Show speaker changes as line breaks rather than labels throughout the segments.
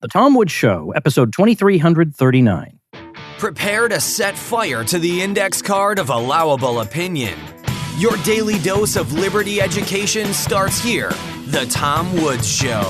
The Tom Woods Show, episode 2339.
Prepare to set fire to the index card of allowable opinion. Your daily dose of liberty education starts here. The Tom Woods Show.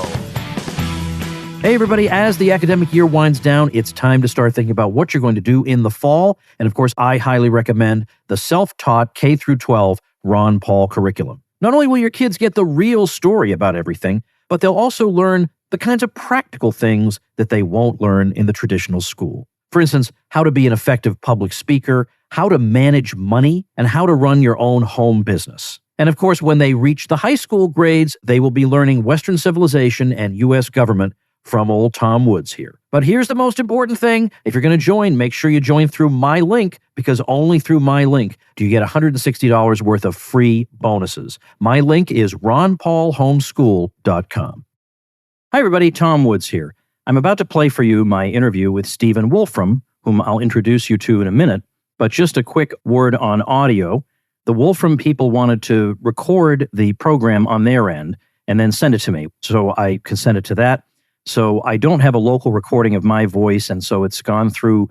Hey, everybody. As the academic year winds down, it's time to start thinking about what you're going to do in the fall. And of course, I highly recommend the self-taught K through 12 Ron Paul curriculum. Not only will your kids get the real story about everything, but they'll also learn the kinds of practical things that they won't learn in the traditional school. For instance, how to be an effective public speaker, how to manage money, and how to run your own home business. And of course, when they reach the high school grades, they will be learning Western civilization and U.S. government from old Tom Woods here. But here's the most important thing. If you're going to join, make sure you join through my link, because only through my link do you get $160 worth of free bonuses. My link is ronpaulhomeschool.com. Hi, everybody. Tom Woods here. I'm about to play for you my interview with Stephen Wolfram, whom I'll introduce you to in a minute. But just a quick word on audio. The Wolfram people wanted to record the program on their end and then send it to me. So I consented to that. So I don't have a local recording of my voice, and so it's gone through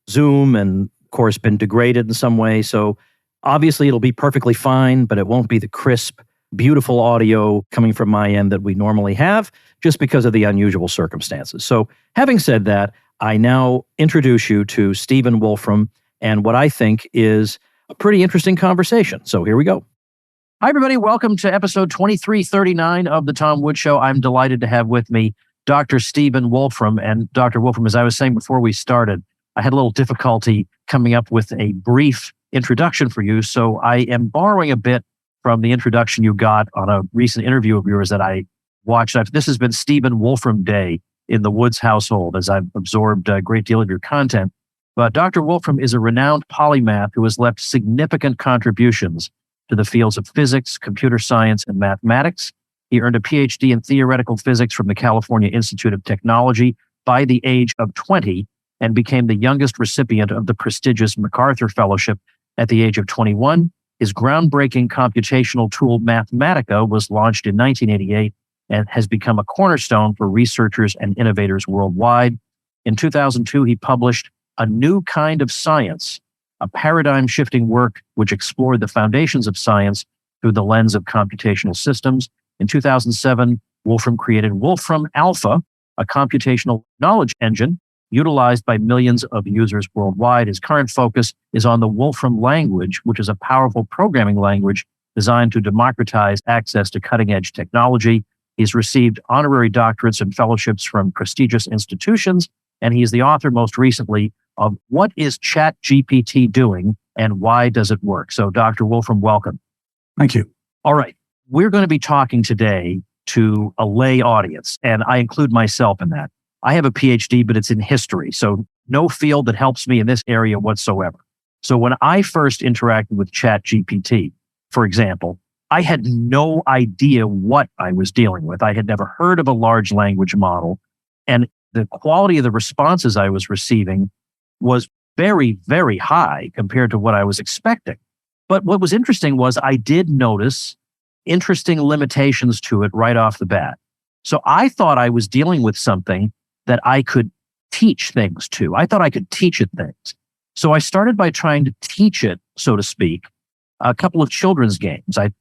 Zoom and, of course, been degraded in some way. So obviously it'll be perfectly fine, but it won't be the crisp, beautiful audio coming from my end that we normally have, just because of the unusual circumstances. So having said that, I now introduce you to Stephen Wolfram and what I think is a pretty interesting conversation. So here we go. Hi, everybody. Welcome to episode 2339 of The Tom Woods Show. I'm delighted to have with me Dr. Stephen Wolfram. And Dr. Wolfram, as I was saying before we started, I had a little difficulty coming up with a brief introduction for you. So I am borrowing a bit from the introduction you got on a recent interview of yours that I watched. This has been Stephen Wolfram Day in the Woods household, as I've absorbed a great deal of your content. But Dr. Wolfram is a renowned polymath who has left significant contributions to the fields of physics, computer science, and mathematics. He earned a PhD in theoretical physics from the California Institute of Technology by the age of 20 and became the youngest recipient of the prestigious MacArthur Fellowship at the age of 21. His groundbreaking computational tool, Mathematica, was launched in 1988 and has become a cornerstone for researchers and innovators worldwide. In 2002, he published A New Kind of Science, a paradigm-shifting work which explored the foundations of science through the lens of computational systems. In 2007, Wolfram created Wolfram Alpha, a computational knowledge engine utilized by millions of users worldwide. His current focus is on the Wolfram language, which is a powerful programming language designed to democratize access to cutting-edge technology. He's received honorary doctorates and fellowships from prestigious institutions, and he is the author most recently of What is ChatGPT Doing and Why Does It Work? So, Dr. Wolfram, welcome.
Thank you.
All right. We're going to be talking today to a lay audience, and I include myself in that. I have a PhD, but it's in history, so no field that helps me in this area whatsoever. So when I first interacted with ChatGPT, for example, I had no idea what I was dealing with. I had never heard of a large language model, and the quality of the responses I was receiving was very, very high compared to what I was expecting. But what was interesting was I did notice interesting limitations to it right off the bat. So I thought I was dealing with something that I could teach things to. I thought I could teach it things. So I started by trying to teach it, so to speak, a couple of children's games. I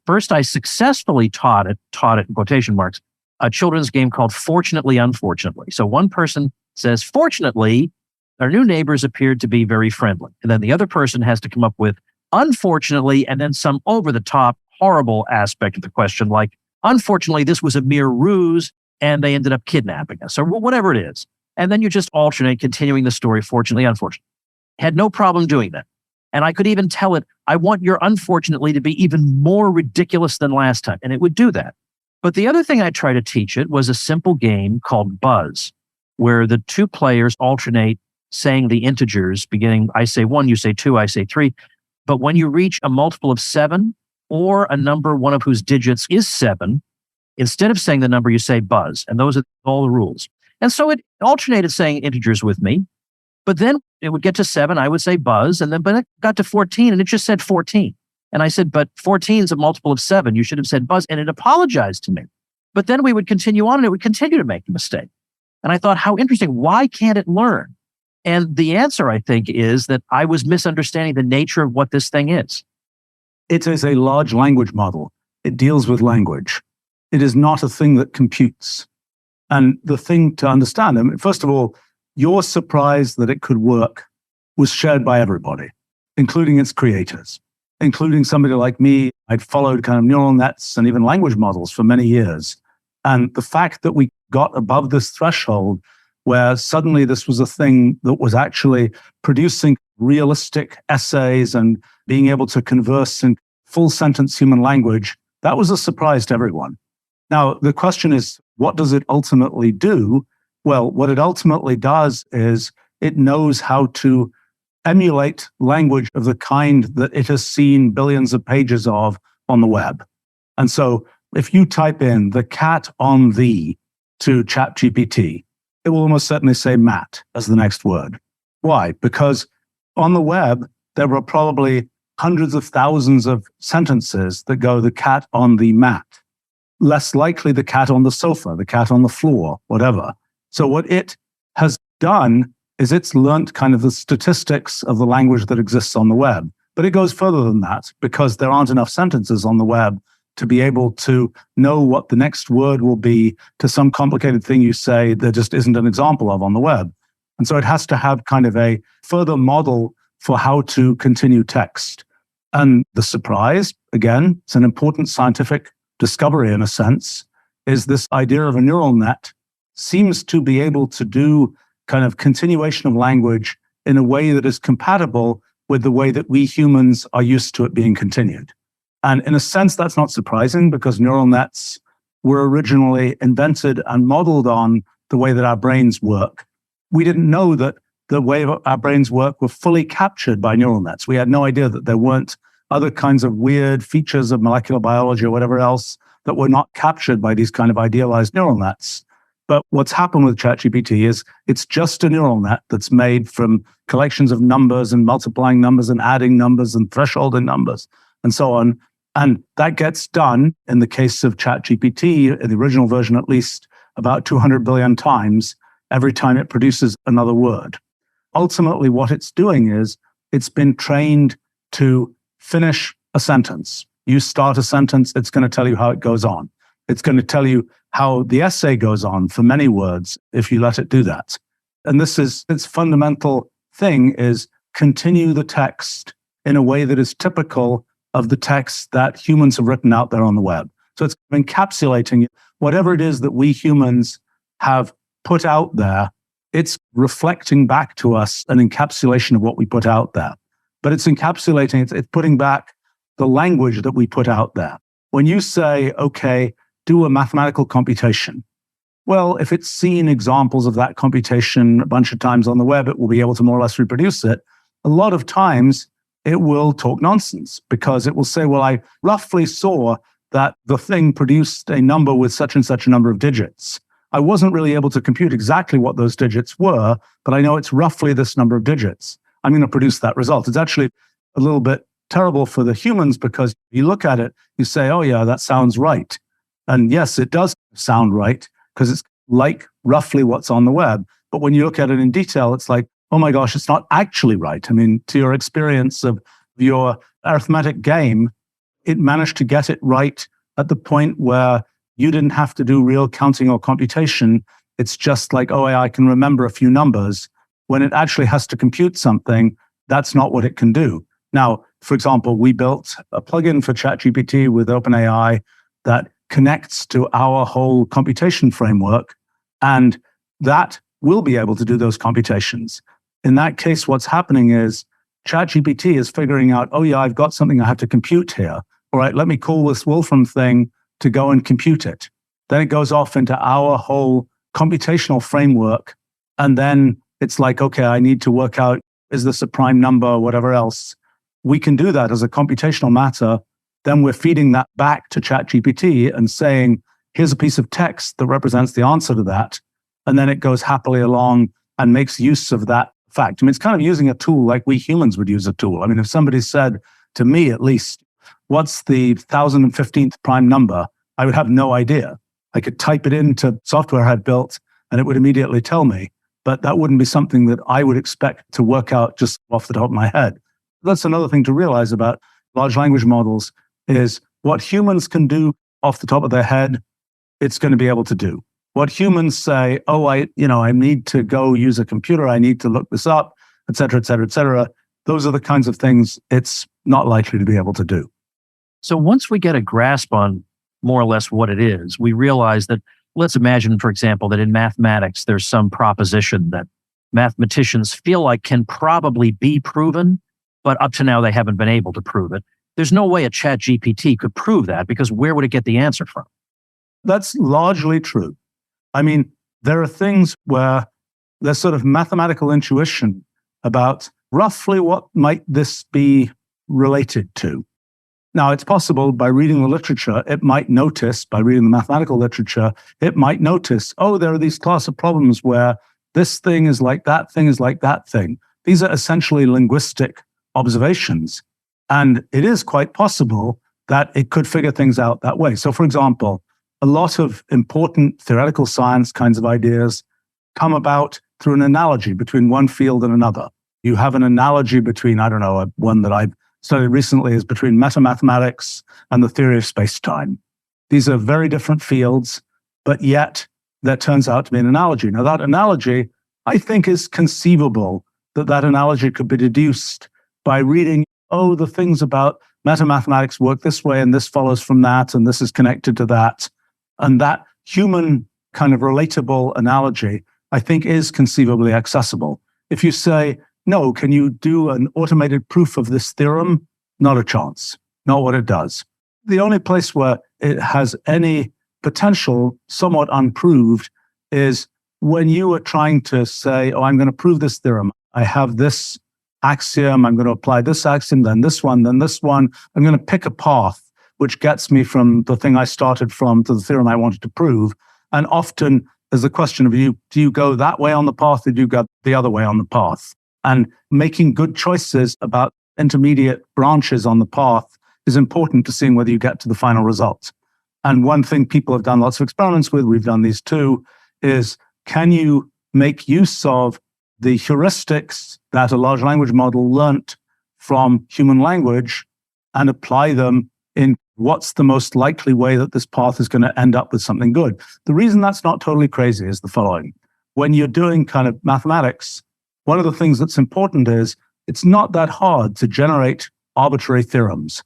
successfully taught it in quotation marks, a children's game called Fortunately, Unfortunately. So one person says, fortunately, our new neighbors appeared to be very friendly. And then the other person has to come up with unfortunately, and then some over-the-top horrible aspect of the question, like, unfortunately, this was a mere ruse, and they ended up kidnapping us, or whatever it is. And then you just alternate, continuing the story, fortunately, unfortunately. Had no problem doing that. And I could even tell it, I want your unfortunately to be even more ridiculous than last time. And it would do that. But the other thing I tried to teach it was a simple game called Buzz, where the two players alternate saying the integers, beginning, I say 1, you say 2, I say 3. But when you reach a multiple of 7 or a number, one of whose digits is 7, instead of saying the number, you say Buzz. And those are all the rules. And so it alternated saying integers with me. But then it would get to 7, I would say Buzz. But it got to 14 and it just said 14. And I said, but 14 is a multiple of 7. You should have said Buzz. And it apologized to me. But then we would continue on and it would continue to make the mistake. And I thought, how interesting. Why can't it learn? And the answer, I think, is that I was misunderstanding the nature of what this thing is.
It is a large language model. It deals with language. It is not a thing that computes. And the thing to understand, I mean, first of all, your surprise that it could work was shared by everybody, including its creators, including somebody like me. I'd followed kind of neural nets and even language models for many years. And the fact that we got above this threshold where suddenly this was a thing that was actually producing realistic essays and being able to converse in full sentence human language, that was a surprise to everyone. Now, the question is, what does it ultimately do? Well, what it ultimately does is it knows how to emulate language of the kind that it has seen billions of pages of on the web. And so if you type in the cat on the to ChatGPT, it will almost certainly say Matt as the next word. Why? Because on the web, there are probably hundreds of thousands of sentences that go the cat on the mat. Less likely the cat on the sofa, the cat on the floor, whatever. So what it has done is it's learned kind of the statistics of the language that exists on the web. But it goes further than that because there aren't enough sentences on the web to be able to know what the next word will be to some complicated thing you say there just isn't an example of on the web. And so it has to have kind of a further model for how to continue text. And the surprise, again, it's an important scientific discovery in a sense, is this idea of a neural net seems to be able to do kind of continuation of language in a way that is compatible with the way that we humans are used to it being continued. And in a sense, that's not surprising because neural nets were originally invented and modeled on the way that our brains work. We didn't know that the way our brains work were fully captured by neural nets. We had no idea that there weren't other kinds of weird features of molecular biology or whatever else that were not captured by these kind of idealized neural nets. But what's happened with ChatGPT is it's just a neural net that's made from collections of numbers and multiplying numbers and adding numbers and thresholding numbers and so on. And that gets done, in the case of ChatGPT, in the original version at least, about 200 billion times every time it produces another word. Ultimately, what it's doing is it's been trained to finish a sentence. You start a sentence, it's going to tell you how it goes on. It's going to tell you how the essay goes on for many words if you let it do that. And this is its fundamental thing is continue the text in a way that is typical of the text that humans have written out there on the web. So it's encapsulating whatever it is that we humans have put out there. It's reflecting back to us an encapsulation of what we put out there. But it's encapsulating, it's putting back the language that we put out there. When you say, okay, do a mathematical computation, well, if it's seen examples of that computation a bunch of times on the web, it will be able to more or less reproduce it. A lot of times, it will talk nonsense because it will say, well, I roughly saw that the thing produced a number with such and such a number of digits. I wasn't really able to compute exactly what those digits were, but I know it's roughly this number of digits. I'm going to produce that result. It's actually a little bit terrible for the humans because you look at it, you say, oh yeah, that sounds right. And yes, it does sound right because it's like roughly what's on the web. But when you look at it in detail, it's like, oh my gosh, it's not actually right. I mean, to your experience of your arithmetic game, it managed to get it right at the point where you didn't have to do real counting or computation. It's just like, oh, I can remember a few numbers. When it actually has to compute something, that's not what it can do. Now, for example, we built a plugin for ChatGPT with OpenAI that connects to our whole computation framework, and that will be able to do those computations. In that case, what's happening is ChatGPT is figuring out, oh yeah, I've got something I have to compute here. All right, let me call this Wolfram thing to go and compute it. Then it goes off into our whole computational framework. And then it's like, okay, I need to work out, is this a prime number or whatever else? We can do that as a computational matter. Then we're feeding that back to ChatGPT and saying, here's a piece of text that represents the answer to that. And then it goes happily along and makes use of that fact. I mean, it's kind of using a tool like we humans would use a tool. I mean, if somebody said to me, at least, what's the 1015th prime number? I would have no idea. I could type it into software I had built and it would immediately tell me. But that wouldn't be something that I would expect to work out just off the top of my head. That's another thing to realize about large language models is what humans can do off the top of their head, it's going to be able to do. What humans say, oh, I need to go use a computer, I need to look this up, et cetera, et cetera, et cetera. Those are the kinds of things it's not likely to be able to do.
So once we get a grasp on more or less what it is, we realize that, let's imagine, for example, that in mathematics, there's some proposition that mathematicians feel like can probably be proven, but up to now they haven't been able to prove it. There's no way a ChatGPT could prove that, because where would it get the answer from?
That's largely true. I mean, there are things where there's sort of mathematical intuition about roughly what might this be related to. Now, it's possible by reading the literature, it might notice, by reading the mathematical literature, it might notice, oh, there are these class of problems where this thing is like that thing is like that thing. These are essentially linguistic observations. And it is quite possible that it could figure things out that way. So, for example, a lot of important theoretical science kinds of ideas come about through an analogy between one field and another. You have an analogy between, one that I've studied recently is between metamathematics and the theory of space-time. These are very different fields, but yet there turns out to be an analogy. Now, that analogy, I think, is conceivable that analogy could be deduced by reading, oh, the things about metamathematics work this way, and this follows from that, and this is connected to that. And that human kind of relatable analogy, I think, is conceivably accessible. If you say, no, can you do an automated proof of this theorem? Not a chance. Not what it does. The only place where it has any potential, somewhat unproved, is when you are trying to say, oh, I'm going to prove this theorem. I have this axiom. I'm going to apply this axiom, then this one, then this one. I'm going to pick a path which gets me from the thing I started from to the theorem I wanted to prove. And often there's a question of do you go that way on the path, or do you go the other way on the path? And making good choices about intermediate branches on the path is important to seeing whether you get to the final result. And one thing people have done lots of experiments with, we've done these too, is can you make use of the heuristics that a large language model learnt from human language and apply them in what's the most likely way that this path is going to end up with something good. The reason that's not totally crazy is the following. When you're doing kind of mathematics, one of the things that's important is it's not that hard to generate arbitrary theorems.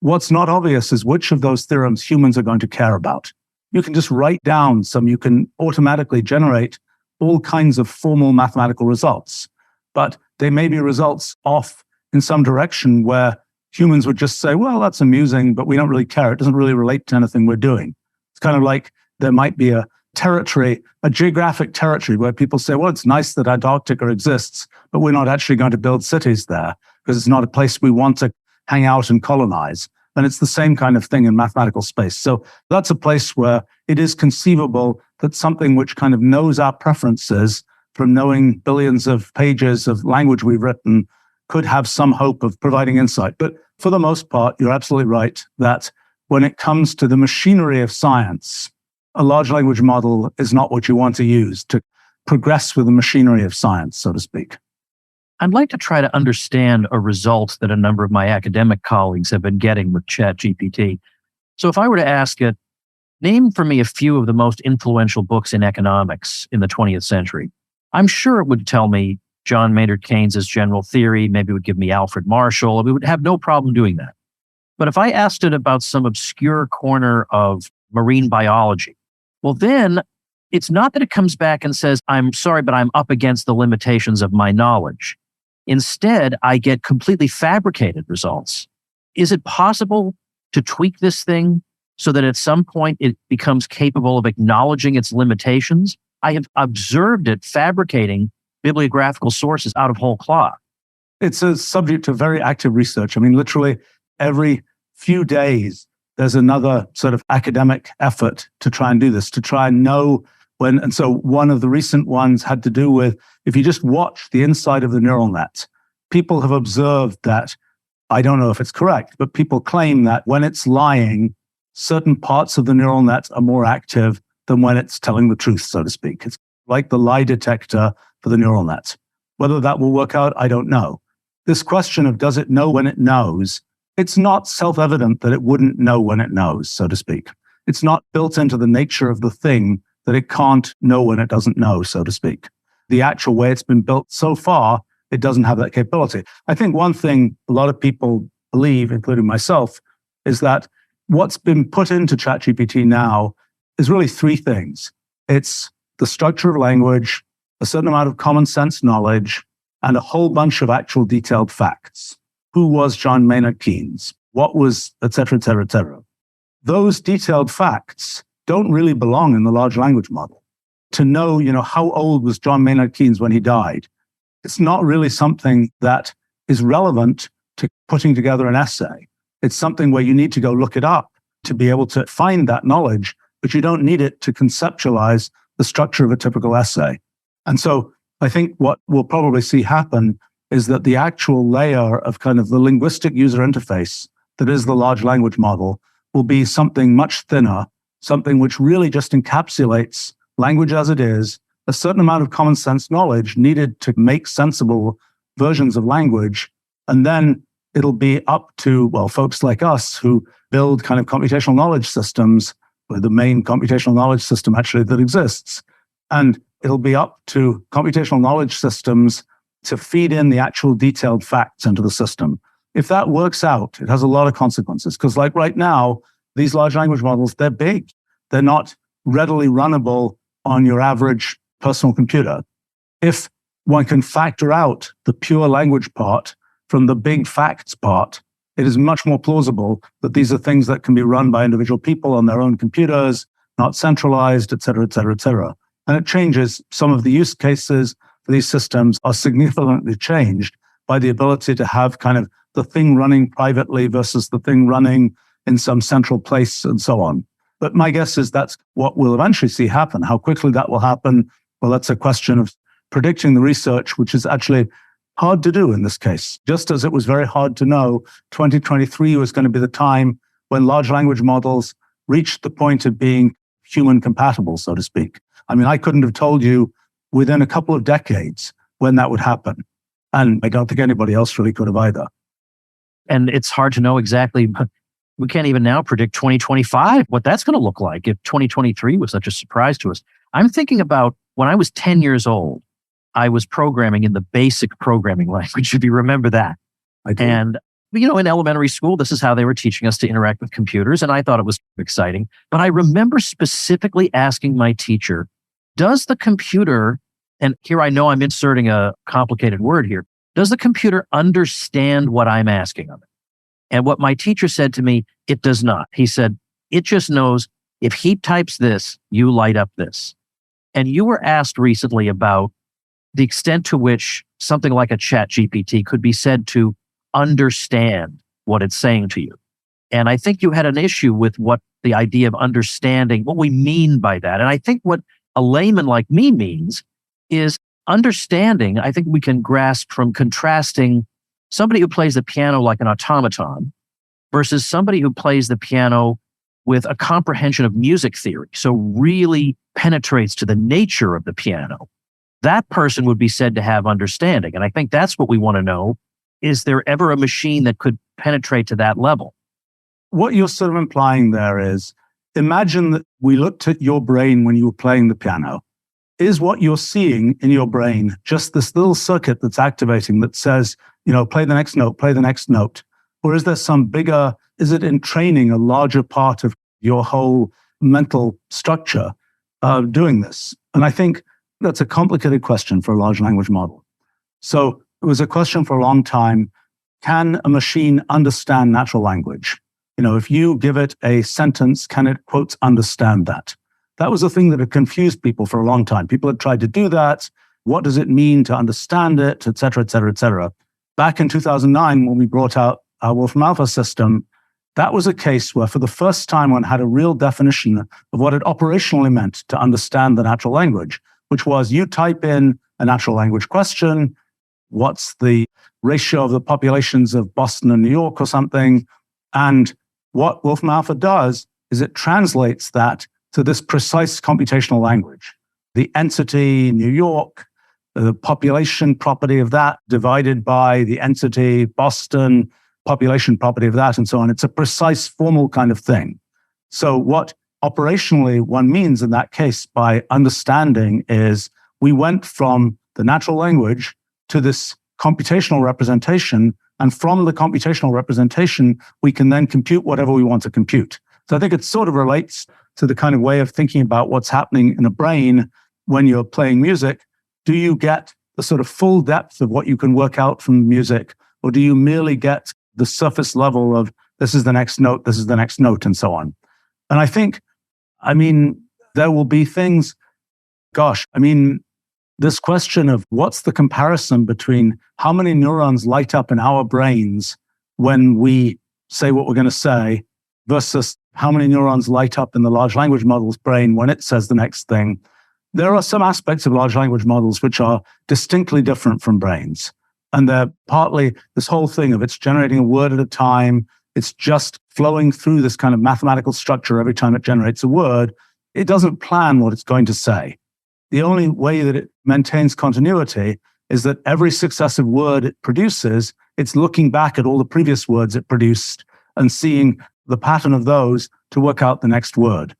What's not obvious is which of those theorems humans are going to care about. You can just write down some, you can automatically generate all kinds of formal mathematical results, but they may be results off in some direction where humans would just say, well, that's amusing, but we don't really care. It doesn't really relate to anything we're doing. It's kind of like there might be a territory, a geographic territory where people say, well, it's nice that Antarctica exists, but we're not actually going to build cities there because it's not a place we want to hang out and colonize. And it's the same kind of thing in mathematical space. So that's a place where it is conceivable that something which kind of knows our preferences from knowing billions of pages of language we've written could have some hope of providing insight. But for the most part, you're absolutely right that when it comes to the machinery of science, a large language model is not what you want to use to progress with the machinery of science, so to speak.
I'd like to try to understand a result that a number of my academic colleagues have been getting with ChatGPT. So if I were to ask it, name for me a few of the most influential books in economics in the 20th century, I'm sure it would tell me John Maynard Keynes's General Theory, maybe it would give me Alfred Marshall. We would have no problem doing that. But if I asked it about some obscure corner of marine biology, well, then it's not that it comes back and says, I'm sorry, but I'm up against the limitations of my knowledge. Instead, I get completely fabricated results. Is it possible to tweak this thing so that at some point it becomes capable of acknowledging its limitations? I have observed it fabricating bibliographical sources out of whole cloth.
It's a subject to very active research. I mean, literally every few days, there's another sort of academic effort to try and do this, to try and know when. And so one of the recent ones had to do with, if you just watch the inside of the neural net, people have observed that, I don't know if it's correct, but people claim that when it's lying, certain parts of the neural net are more active than when it's telling the truth, so to speak. It's like the lie detector for the neural net. Whether that will work out, I don't know. This question of does it know when it knows, it's not self-evident that it wouldn't know when it knows, so to speak. It's not built into the nature of the thing that it can't know when it doesn't know, so to speak. The actual way it's been built so far, it doesn't have that capability. I think one thing a lot of people believe, including myself, is that what's been put into ChatGPT now is really three things. It's the structure of language, a certain amount of common sense knowledge, and a whole bunch of actual detailed facts. Who was John Maynard Keynes? What was, et cetera, et cetera, et cetera. Those detailed facts don't really belong in the large language model. To know, how old was John Maynard Keynes when he died? It's not really something that is relevant to putting together an essay. It's something where you need to go look it up to be able to find that knowledge, but you don't need it to conceptualize the structure of a typical essay. And so I think what we'll probably see happen is that the actual layer of kind of the linguistic user interface that is the large language model will be something much thinner, something which really just encapsulates language as it is, a certain amount of common sense knowledge needed to make sensible versions of language. And then it'll be up to, folks like us who build kind of computational knowledge systems, with the main computational knowledge system actually that exists. And it'll be up to computational knowledge systems to feed in the actual detailed facts into the system. If that works out, it has a lot of consequences. Because like right now, these large language models, they're big. They're not readily runnable on your average personal computer. If one can factor out the pure language part from the big facts part, it is much more plausible that these are things that can be run by individual people on their own computers, not centralized, et cetera, et cetera, et cetera. And it changes some of the use cases for these systems are significantly changed by the ability to have kind of the thing running privately versus the thing running in some central place and so on. But my guess is that's what we'll eventually see happen. How quickly that will happen, well, that's a question of predicting the research, which is actually hard to do in this case. Just as it was very hard to know 2023 was going to be the time when large language models reached the point of being human compatible, so to speak. I mean, I couldn't have told you within a couple of decades when that would happen. And I don't think anybody else really could have either.
And it's hard to know exactly. We can't even now predict 2025, what that's going to look like if 2023 was such a surprise to us. I'm thinking about when I was 10 years old, I was programming in the basic programming language, if you remember that.
I do.
And, in elementary school, this is how they were teaching us to interact with computers. And I thought it was exciting. But I remember specifically asking my teacher, does the computer, and here I know I'm inserting a complicated word here, does the computer understand what I'm asking of it? And what my teacher said to me, it does not. He said, it just knows if he types this, you light up this. And you were asked recently about the extent to which something like a ChatGPT could be said to understand what it's saying to you. And I think you had an issue with what the idea of understanding, what we mean by that. And I think what a layman like me means is understanding. I think we can grasp from contrasting somebody who plays the piano like an automaton versus somebody who plays the piano with a comprehension of music theory, so really penetrates to the nature of the piano. That person would be said to have understanding. And I think that's what we want to know. Is there ever a machine that could penetrate to that level?
What you're sort of implying there is, imagine that we looked at your brain when you were playing the piano. Is what you're seeing in your brain just this little circuit that's activating that says, play the next note, play the next note? Or is there some bigger, is it entraining a larger part of your whole mental structure of doing this? And I think that's a complicated question for a large language model. So it was a question for a long time. Can a machine understand natural language? If you give it a sentence, can it, quotes, understand that? That was a thing that had confused people for a long time. People had tried to do that. What does it mean to understand it, et cetera, et cetera, et cetera. Back in 2009, when we brought out our Wolfram Alpha system, that was a case where for the first time one had a real definition of what it operationally meant to understand the natural language, which was you type in a natural language question, what's the ratio of the populations of Boston and New York or something, and what Wolfram Alpha does is it translates that to this precise computational language. the entity New York, the population property of that divided by the entity Boston, population property of that, and so on. It's a precise formal kind of thing. So what operationally one means in that case by understanding is we went from the natural language to this computational representation, and from the computational representation, we can then compute whatever we want to compute. So I think it sort of relates to the kind of way of thinking about what's happening in a brain when you're playing music. Do you get the sort of full depth of what you can work out from the music, or do you merely get the surface level of this is the next note, this is the next note, and so on? And I think, there will be things, this question of what's the comparison between how many neurons light up in our brains when we say what we're going to say versus how many neurons light up in the large language model's brain when it says the next thing. There are some aspects of large language models which are distinctly different from brains. And they're partly this whole thing of it's generating a word at a time. It's just flowing through this kind of mathematical structure every time it generates a word. It doesn't plan what it's going to say. The only way that it maintains continuity is that every successive word it produces, it's looking back at all the previous words it produced and seeing the pattern of those to work out the next word.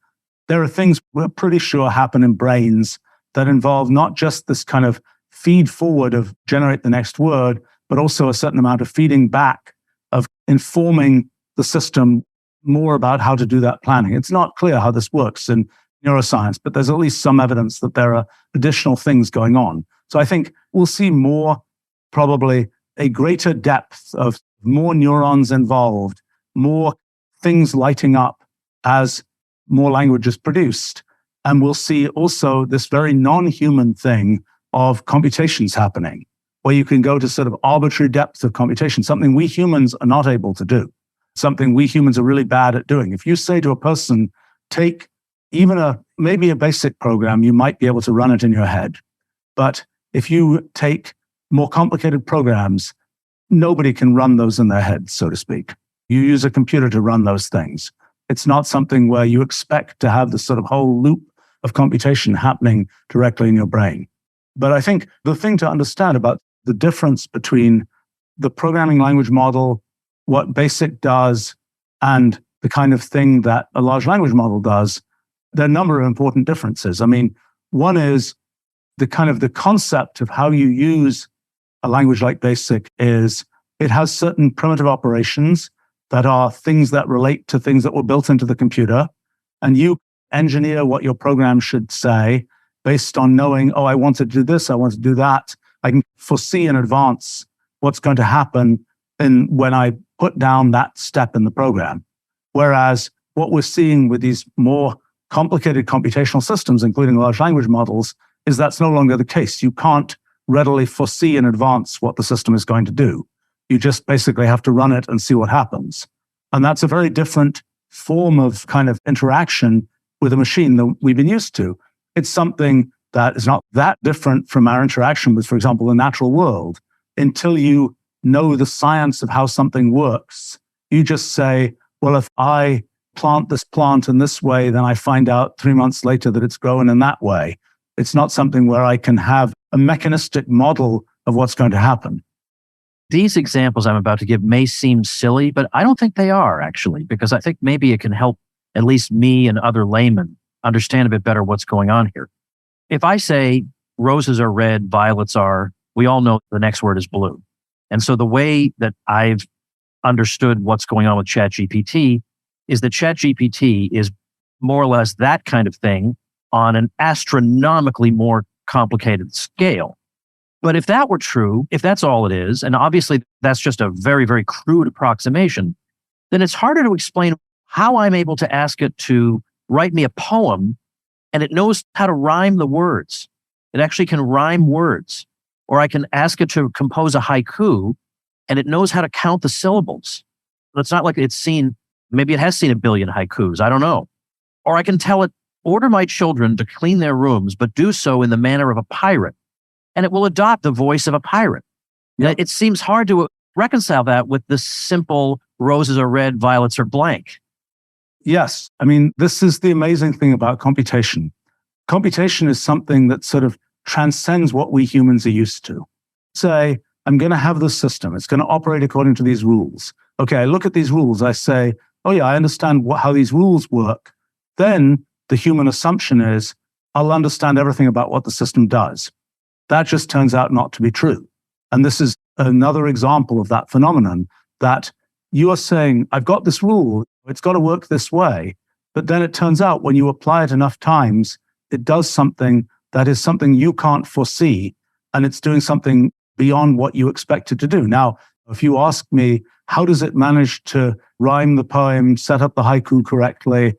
There are things we're pretty sure happen in brains that involve not just this kind of feed forward of generate the next word, but also a certain amount of feeding back of informing the system more about how to do that planning. It's not clear how this works in neuroscience, but there's at least some evidence that there are additional things going on. So I think we'll see more, probably a greater depth of more neurons involved, more things lighting up as more language is produced. And we'll see also this very non-human thing of computations happening, where you can go to sort of arbitrary depths of computation, something we humans are not able to do, something we humans are really bad at doing. If you say to a person, take even maybe a basic program, you might be able to run it in your head. But if you take more complicated programs, nobody can run those in their head, so to speak. You use a computer to run those things. It's not something where you expect to have this sort of whole loop of computation happening directly in your brain. But I think the thing to understand about the difference between the programming language model, what BASIC does, and the kind of thing that a large language model does, there are a number of important differences. One is the kind of the concept of how you use a language like BASIC is it has certain primitive operations that are things that relate to things that were built into the computer. And you engineer what your program should say based on knowing, I want to do this, I want to do that. I can foresee in advance what's going to happen when I put down that step in the program. Whereas what we're seeing with these more complicated computational systems, including large language models, is that's no longer the case. You can't readily foresee in advance what the system is going to do. You just basically have to run it and see what happens. And that's a very different form of kind of interaction with a machine that we've been used to. It's something that is not that different from our interaction with, for example, the natural world. Until you know the science of how something works, you just say, well, if I plant this plant in this way, then I find out 3 months later that it's growing in that way. It's not something where I can have a mechanistic model of what's going to happen.
These examples I'm about to give may seem silly, but I don't think they are, actually, because I think maybe it can help at least me and other laymen understand a bit better what's going on here. If I say roses are red, violets are, we all know the next word is blue. And so the way that I've understood what's going on with ChatGPT is that ChatGPT is more or less that kind of thing on an astronomically more complicated scale. But if that were true, if that's all it is, and obviously that's just a very, very crude approximation, then it's harder to explain how I'm able to ask it to write me a poem and it knows how to rhyme the words. It actually can rhyme words. Or I can ask it to compose a haiku and it knows how to count the syllables. But it's not like maybe it has seen 1 billion haikus, I don't know. Or I can tell it, order my children to clean their rooms, but do so in the manner of a pirate. And it will adopt the voice of a pirate.
Yep.
It seems hard to reconcile that with the simple roses are red, violets are blank.
Yes. This is the amazing thing about computation. computation is something that sort of transcends what we humans are used to. Say, I'm going to have this system. It's going to operate according to these rules. Okay, I look at these rules. I say, oh yeah, I understand how these rules work. Then the human assumption is, I'll understand everything about what the system does. That just turns out not to be true. And this is another example of that phenomenon, that you are saying, I've got this rule, it's got to work this way. But then it turns out when you apply it enough times, it does something that is something you can't foresee, and it's doing something beyond what you expect it to do. Now, if you ask me, how does it manage to rhyme the poem, set up the haiku correctly,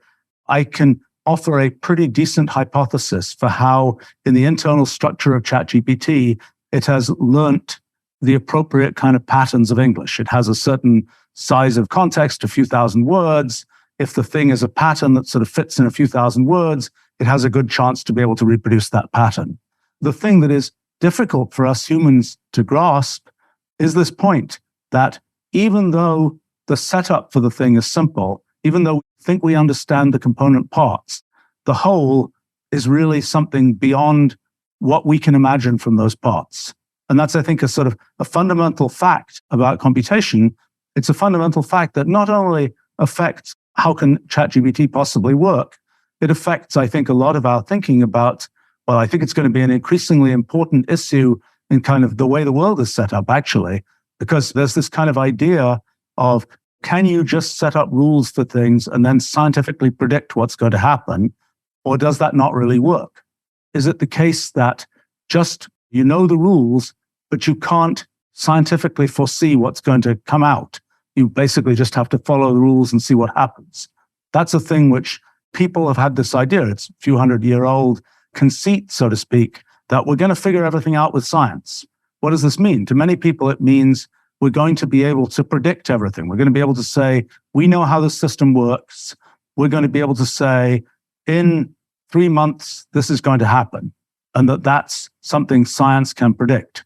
I can offer a pretty decent hypothesis for how, in the internal structure of ChatGPT, it has learnt the appropriate kind of patterns of English. It has a certain size of context, a few thousand words. If the thing is a pattern that sort of fits in a few thousand words, it has a good chance to be able to reproduce that pattern. The thing that is difficult for us humans to grasp is this point that even though the setup for the thing is simple, even though we think we understand the component parts, the whole is really something beyond what we can imagine from those parts. And that's, I think, a sort of a fundamental fact about computation. It's a fundamental fact that not only affects how can ChatGPT possibly work, it affects, I think, a lot of our thinking about, well, I think it's going to be an increasingly important issue in kind of the way the world is set up, actually, because there's this kind of idea of, can you just set up rules for things and then scientifically predict what's going to happen? Or does that not really work? Is it the case that just you know the rules, but you can't scientifically foresee what's going to come out? You basically just have to follow the rules and see what happens. That's a thing which people have had this idea. It's a few 100-year-old conceit, so to speak, that we're going to figure everything out with science. What does this mean? To many people, it means we're going to be able to predict everything. We're going to be able to say, we know how the system works. We're going to be able to say, in 3 months, this is going to happen, and that's something science can predict.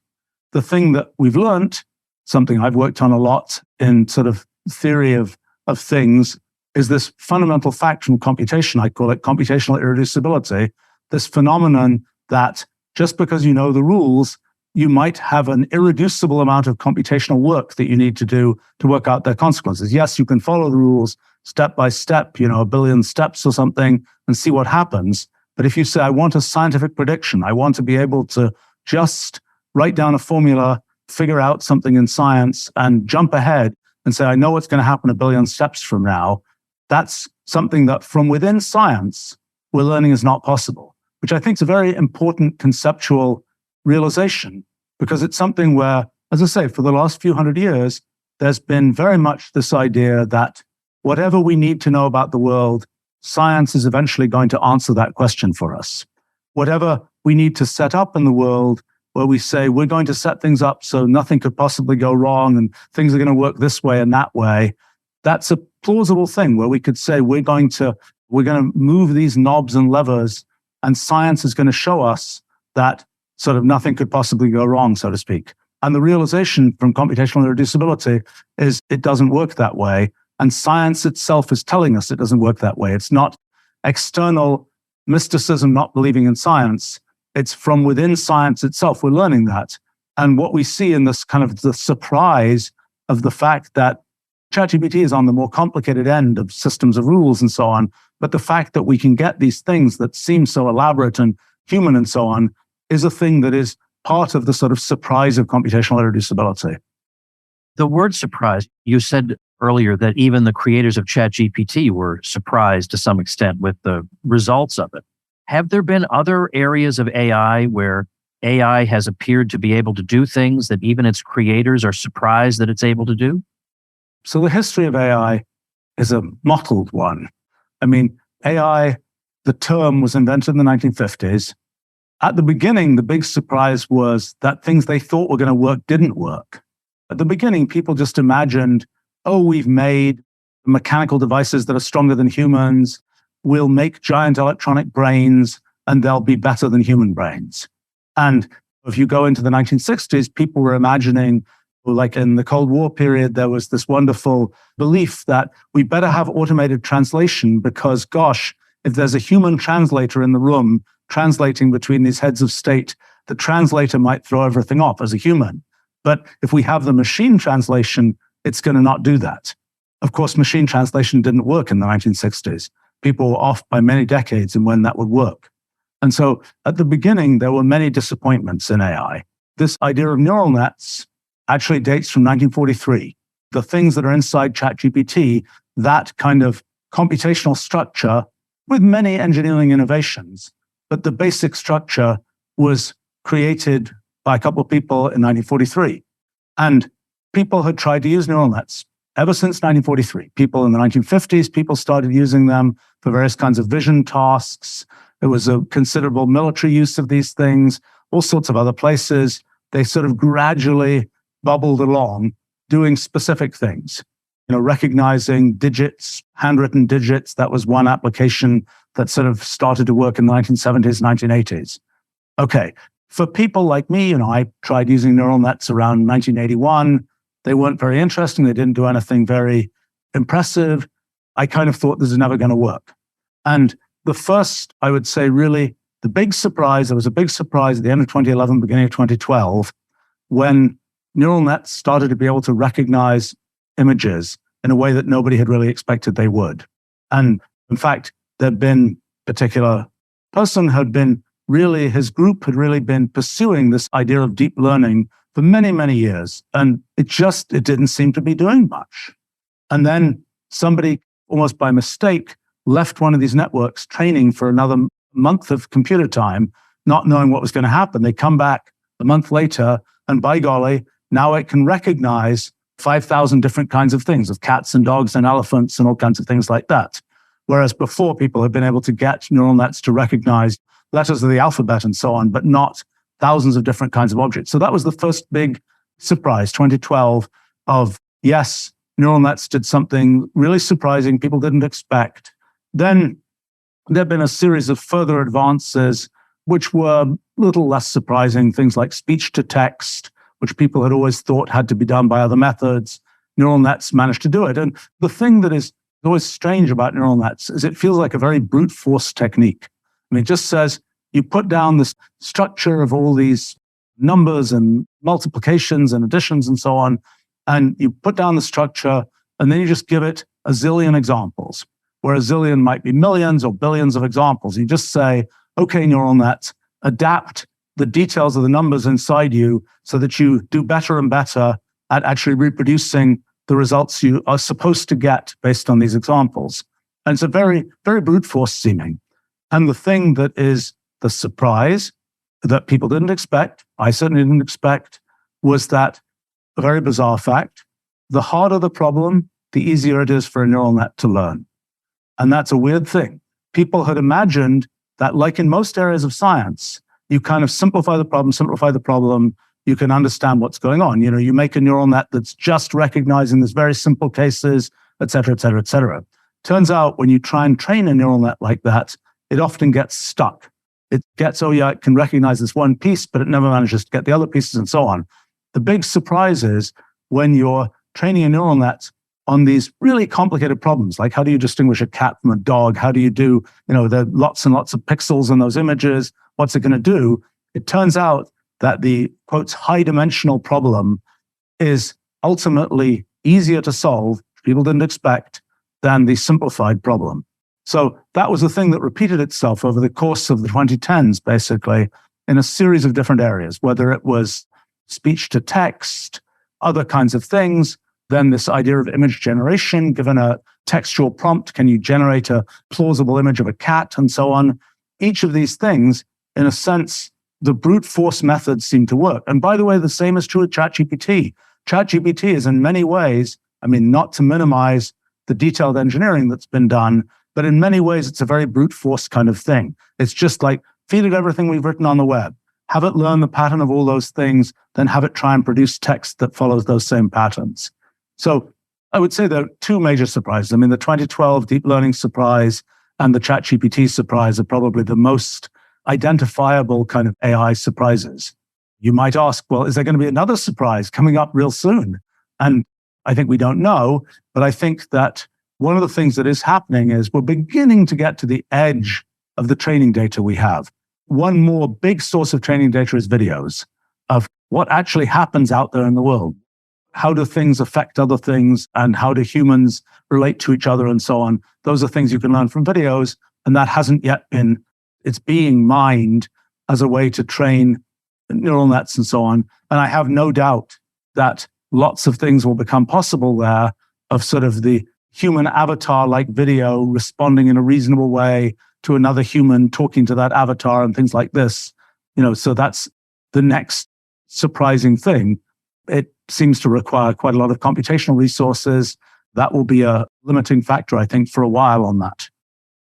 The thing that we've learned, something I've worked on a lot in sort of theory of things, is this fundamental fact from computation. I call it computational irreducibility, this phenomenon that just because you know the rules, you might have an irreducible amount of computational work that you need to do to work out their consequences. Yes, you can follow the rules step by step, 1 billion steps or something, and see what happens. But if you say, I want a scientific prediction, I want to be able to just write down a formula, figure out something in science, and jump ahead and say, I know what's going to happen 1 billion steps from now, that's something that from within science, we're learning is not possible, which I think is a very important conceptual realization, because it's something where, as I say, for the last few 100 years, there's been very much this idea that whatever we need to know about the world, science is eventually going to answer that question for us. Whatever we need to set up in the world, where we say we're going to set things up so nothing could possibly go wrong and things are going to work this way and that way, that's a plausible thing where we could say we're going to move these knobs and levers, and science is going to show us that sort of nothing could possibly go wrong, so to speak. And the realization from computational irreducibility is it doesn't work that way. And science itself is telling us it doesn't work that way. It's not external mysticism not believing in science. It's from within science itself. We're learning that. And what we see in this kind of the surprise of the fact that ChatGPT is on the more complicated end of systems of rules and so on, but the fact that we can get these things that seem so elaborate and human and so on is a thing that is part of the sort of surprise of computational irreducibility.
The word surprise, you said earlier that even the creators of ChatGPT were surprised to some extent with the results of it. Have there been other areas of AI where AI has appeared to be able to do things that even its creators are surprised that it's able to do?
So the history of AI is a mottled one. I mean, AI, the term was invented in the 1950s. At the beginning, the big surprise was that things they thought were going to work didn't work. At the beginning, people just imagined, oh, we've made mechanical devices that are stronger than humans. We'll make giant electronic brains and they'll be better than human brains. And if you go into the 1960s, people were imagining, like in the Cold War period, there was this wonderful belief that we better have automated translation because, gosh, if there's a human translator in the room, translating between these heads of state, the translator might throw everything off as a human. But if we have the machine translation, it's going to not do that. Of course, machine translation didn't work in the 1960s. People were off by many decades in when that would work. And so at the beginning, there were many disappointments in AI. This idea of neural nets actually dates from 1943. The things that are inside ChatGPT, that kind of computational structure with many engineering innovations, but the basic structure was created by a couple of people in 1943. And people had tried to use neural nets ever since 1943. People in the 1950s, people started using them for various kinds of vision tasks. There was a considerable military use of these things, all sorts of other places. They sort of gradually bubbled along doing specific things. Recognizing digits, handwritten digits. That was one application that sort of started to work in the 1970s, 1980s. Okay, for people like me, I tried using neural nets around 1981. They weren't very interesting. They didn't do anything very impressive. I kind of thought this is never going to work. And the first, I would say, really, the big surprise, there was a big surprise at the end of 2011, beginning of 2012, when neural nets started to be able to recognize images in a way that nobody had really expected they would. And in fact, there'd been a particular person his group had really been pursuing this idea of deep learning for many, many years. And it didn't seem to be doing much. And then somebody, almost by mistake, left one of these networks training for another month of computer time, not knowing what was going to happen. They come back a month later, and by golly, now it can recognize 5,000 different kinds of things, of cats and dogs and elephants and all kinds of things like that. Whereas before, people had been able to get neural nets to recognize letters of the alphabet and so on, but not thousands of different kinds of objects. So that was the first big surprise, 2012, of yes, neural nets did something really surprising people didn't expect. Then there have been a series of further advances, which were a little less surprising, things like speech to text, which people had always thought had to be done by other methods. Neural nets managed to do it. And the thing that is always strange about neural nets is it feels like a very brute force technique. It just says you put down this structure of all these numbers and multiplications and additions and so on, and you put down the structure, and then you just give it a zillion examples, where a zillion might be millions or billions of examples. You just say, okay, neural net, adapt the details of the numbers inside you so that you do better and better at actually reproducing the results you are supposed to get based on these examples. And it's a very, very brute force seeming. And the thing that is the surprise that people didn't expect, I certainly didn't expect, was that a very bizarre fact: the harder the problem, the easier it is for a neural net to learn. And that's a weird thing. People had imagined that, like in most areas of science, you kind of simplify the problem, you can understand what's going on. You make a neural net that's just recognizing these very simple cases, et cetera, et cetera, et cetera. Turns out when you try and train a neural net like that, it often gets stuck. It gets, it can recognize this one piece, but it never manages to get the other pieces and so on. The big surprise is when you're training a neural net on these really complicated problems, like how do you distinguish a cat from a dog? How do you do, there are lots and lots of pixels in those images. What's it going to do? It turns out that the, quotes, high-dimensional problem is ultimately easier to solve, which people didn't expect, than the simplified problem. So that was the thing that repeated itself over the course of the 2010s, basically, in a series of different areas, whether it was speech to text, other kinds of things, then this idea of image generation, given a textual prompt, can you generate a plausible image of a cat and so on? Each of these things, in a sense, the brute force methods seem to work. And by the way, the same is true with ChatGPT. ChatGPT is in many ways, not to minimize the detailed engineering that's been done, but in many ways, it's a very brute force kind of thing. It's just like, feed it everything we've written on the web, have it learn the pattern of all those things, then have it try and produce text that follows those same patterns. So I would say there are two major surprises. The 2012 deep learning surprise and the ChatGPT surprise are probably the most identifiable kind of AI surprises. You might ask, well, is there going to be another surprise coming up real soon? And I think we don't know, but I think that one of the things that is happening is we're beginning to get to the edge of the training data we have. one more big source of training data is videos of what actually happens out there in the world. How do things affect other things, and how do humans relate to each other and so on? Those are things you can learn from videos, and that hasn't yet been, it's being mined as a way to train neural nets and so on. And I have no doubt that lots of things will become possible there, of sort of the human avatar-like video responding in a reasonable way to another human talking to that avatar and things like this. So that's the next surprising thing. It seems to require quite a lot of computational resources. That will be a limiting factor, I think, for a while on that.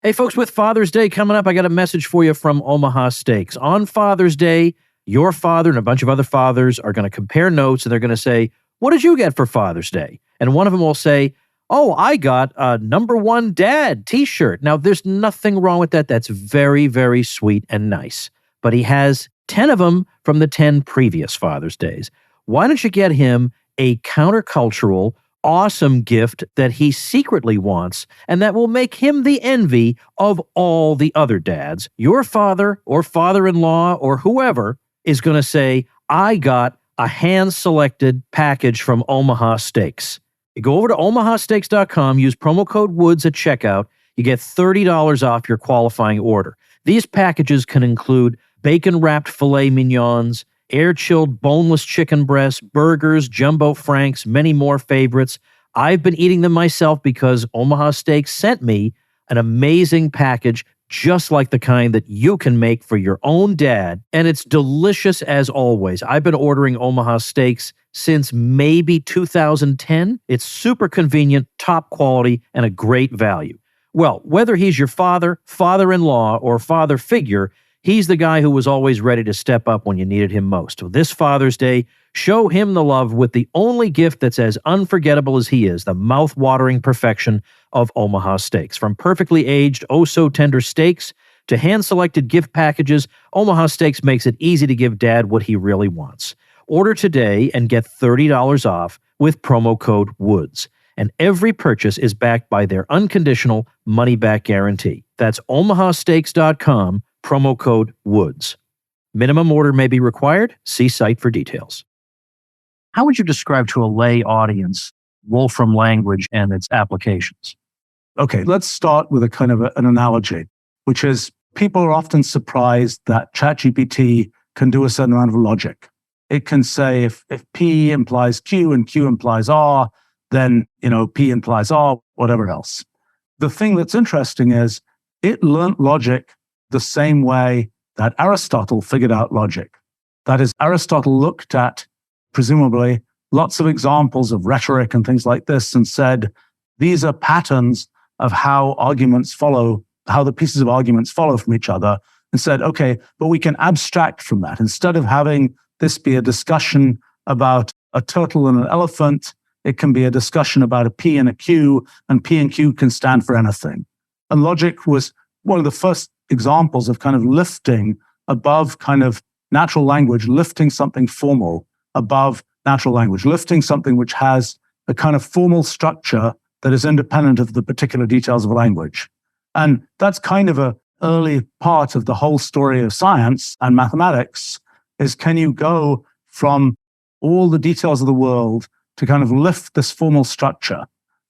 Hey, folks, with Father's Day coming up, I got a message for you from Omaha Steaks. On Father's Day, your father and a bunch of other fathers are going to compare notes, and they're going to say, what did you get for Father's Day? And one of them will say, oh, I got a number one dad t-shirt. Now, there's nothing wrong with that. That's very, very sweet and nice. But he has 10 of them from the 10 previous Father's Days. Why don't you get him a countercultural, awesome gift that he secretly wants, and that will make him the envy of all the other dads? Your father or father-in-law or whoever is going to say, I got a hand-selected package from Omaha Steaks. You go over to omahasteaks.com, use promo code WOODS at checkout. You get $30 off your qualifying order. These packages can include bacon-wrapped filet mignons, air-chilled boneless chicken breasts, burgers, jumbo franks, many more favorites. I've been eating them myself because Omaha Steaks sent me an amazing package just like the kind that you can make for your own dad, and it's delicious as always. I've been ordering Omaha Steaks since maybe 2010. It's super convenient, top quality, and a great value. Well, whether he's your father, father-in-law, or father figure, he's the guy who was always ready to step up when you needed him most. So this Father's Day, show him the love with the only gift that's as unforgettable as he is, the mouth-watering perfection of Omaha Steaks. From perfectly aged, oh-so-tender steaks to hand-selected gift packages, Omaha Steaks makes it easy to give Dad what he really wants. Order today and get $30 off with promo code WOODS. And every purchase is backed by their unconditional money-back guarantee. That's omahasteaks.com, promo code WOODS. Minimum order may be required. See site for details. How would you describe to a lay audience Wolfram language and its applications?
Okay, let's start with a kind of an analogy, which is people are often surprised that ChatGPT can do a certain amount of logic. It can say if P implies Q and Q implies R, then P implies R, whatever else. The thing that's interesting is it learned logic the same way that Aristotle figured out logic. That is, Aristotle looked at, presumably, lots of examples of rhetoric and things like this and said, these are patterns of how arguments follow, how the pieces of arguments follow from each other, and said, okay, but we can abstract from that. Instead of having this be a discussion about a turtle and an elephant, it can be a discussion about a P and a Q, and P and Q can stand for anything. And logic was one of the first examples of kind of lifting above kind of natural language, lifting something formal above natural language, lifting something which has a kind of formal structure that is independent of the particular details of a language. And that's kind of an early part of the whole story of science and mathematics, is can you go from all the details of the world to kind of lift this formal structure?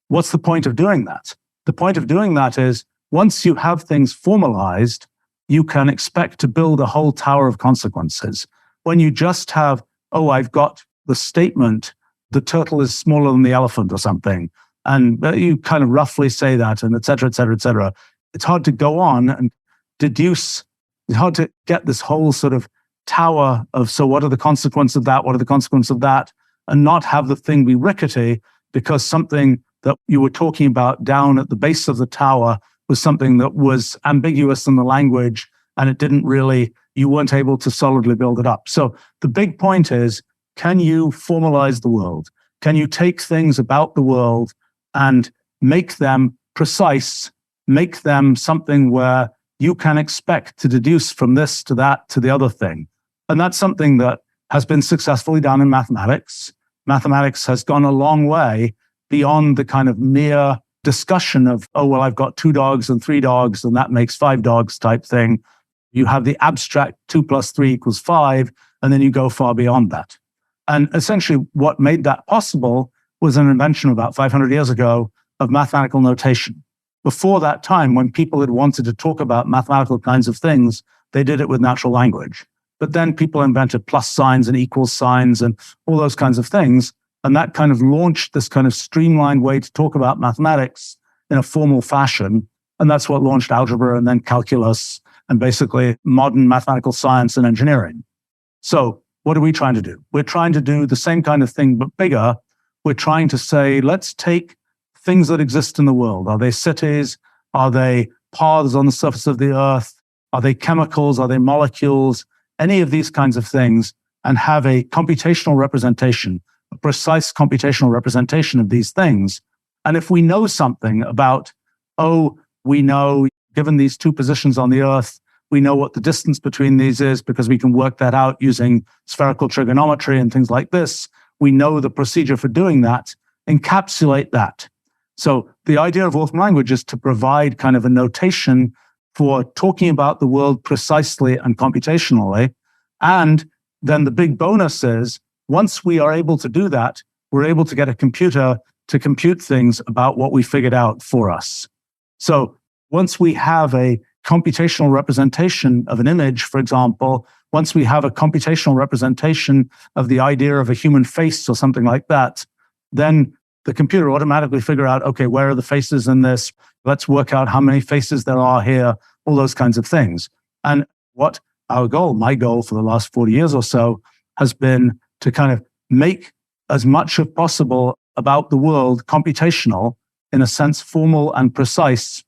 What's the point of doing that? The point of doing that is once you have things formalized, you can expect to build a whole tower of consequences. When you just have, oh, I've got the statement, the turtle is smaller than the elephant or something, and you kind of roughly say that, and et cetera, et cetera, et cetera. It's hard to go on and deduce. It's hard to get this whole sort of tower of, so what are the consequences of that? What are the consequences of that? And not have the thing be rickety because something that you were talking about down at the base of the tower was something that was ambiguous in the language, and it didn't really, you weren't able to solidly build it up. So the big point is, can you formalize the world? Can you take things about the world and make them precise, make them something where you can expect to deduce from this to that to the other thing? And that's something that has been successfully done in mathematics. Mathematics has gone a long way beyond the kind of mere discussion of, oh, well, I've got 2 dogs and 3 dogs, and that makes 5 dogs type thing. You have the abstract 2 + 3 = 5, and then you go far beyond that. And essentially what made that possible was an invention about 500 years ago of mathematical notation. Before that time, when people had wanted to talk about mathematical kinds of things, they did it with natural language. But then people invented plus signs and equal signs and all those kinds of things. And that kind of launched this kind of streamlined way to talk about mathematics in a formal fashion. And that's what launched algebra and then calculus and basically modern mathematical science and engineering. So what are we trying to do? We're trying to do the same kind of thing, but bigger. We're trying to say, let's take things that exist in the world. Are they cities? Are they paths on the surface of the earth? Are they chemicals? Are they molecules? Any of these kinds of things, and have a computational representation, a precise computational representation of these things. And if we know something about, we know, given these two positions on the earth, we know what the distance between these is because we can work that out using spherical trigonometry and things like this. We know the procedure for doing that, encapsulate that. So the idea of Wolfram language is to provide kind of a notation for talking about the world precisely and computationally. And then the big bonus is, once we are able to do that, we're able to get a computer to compute things about what we figured out for us. So once we have a computational representation of an image, for example, once we have a computational representation of the idea of a human face or something like that, then the computer automatically figure out, okay, where are the faces in this? Let's work out how many faces there are here, all those kinds of things. And what our goal, my goal for the last 40 years or so, has been to kind of make as much as possible about the world computational, in a sense, formal and precise,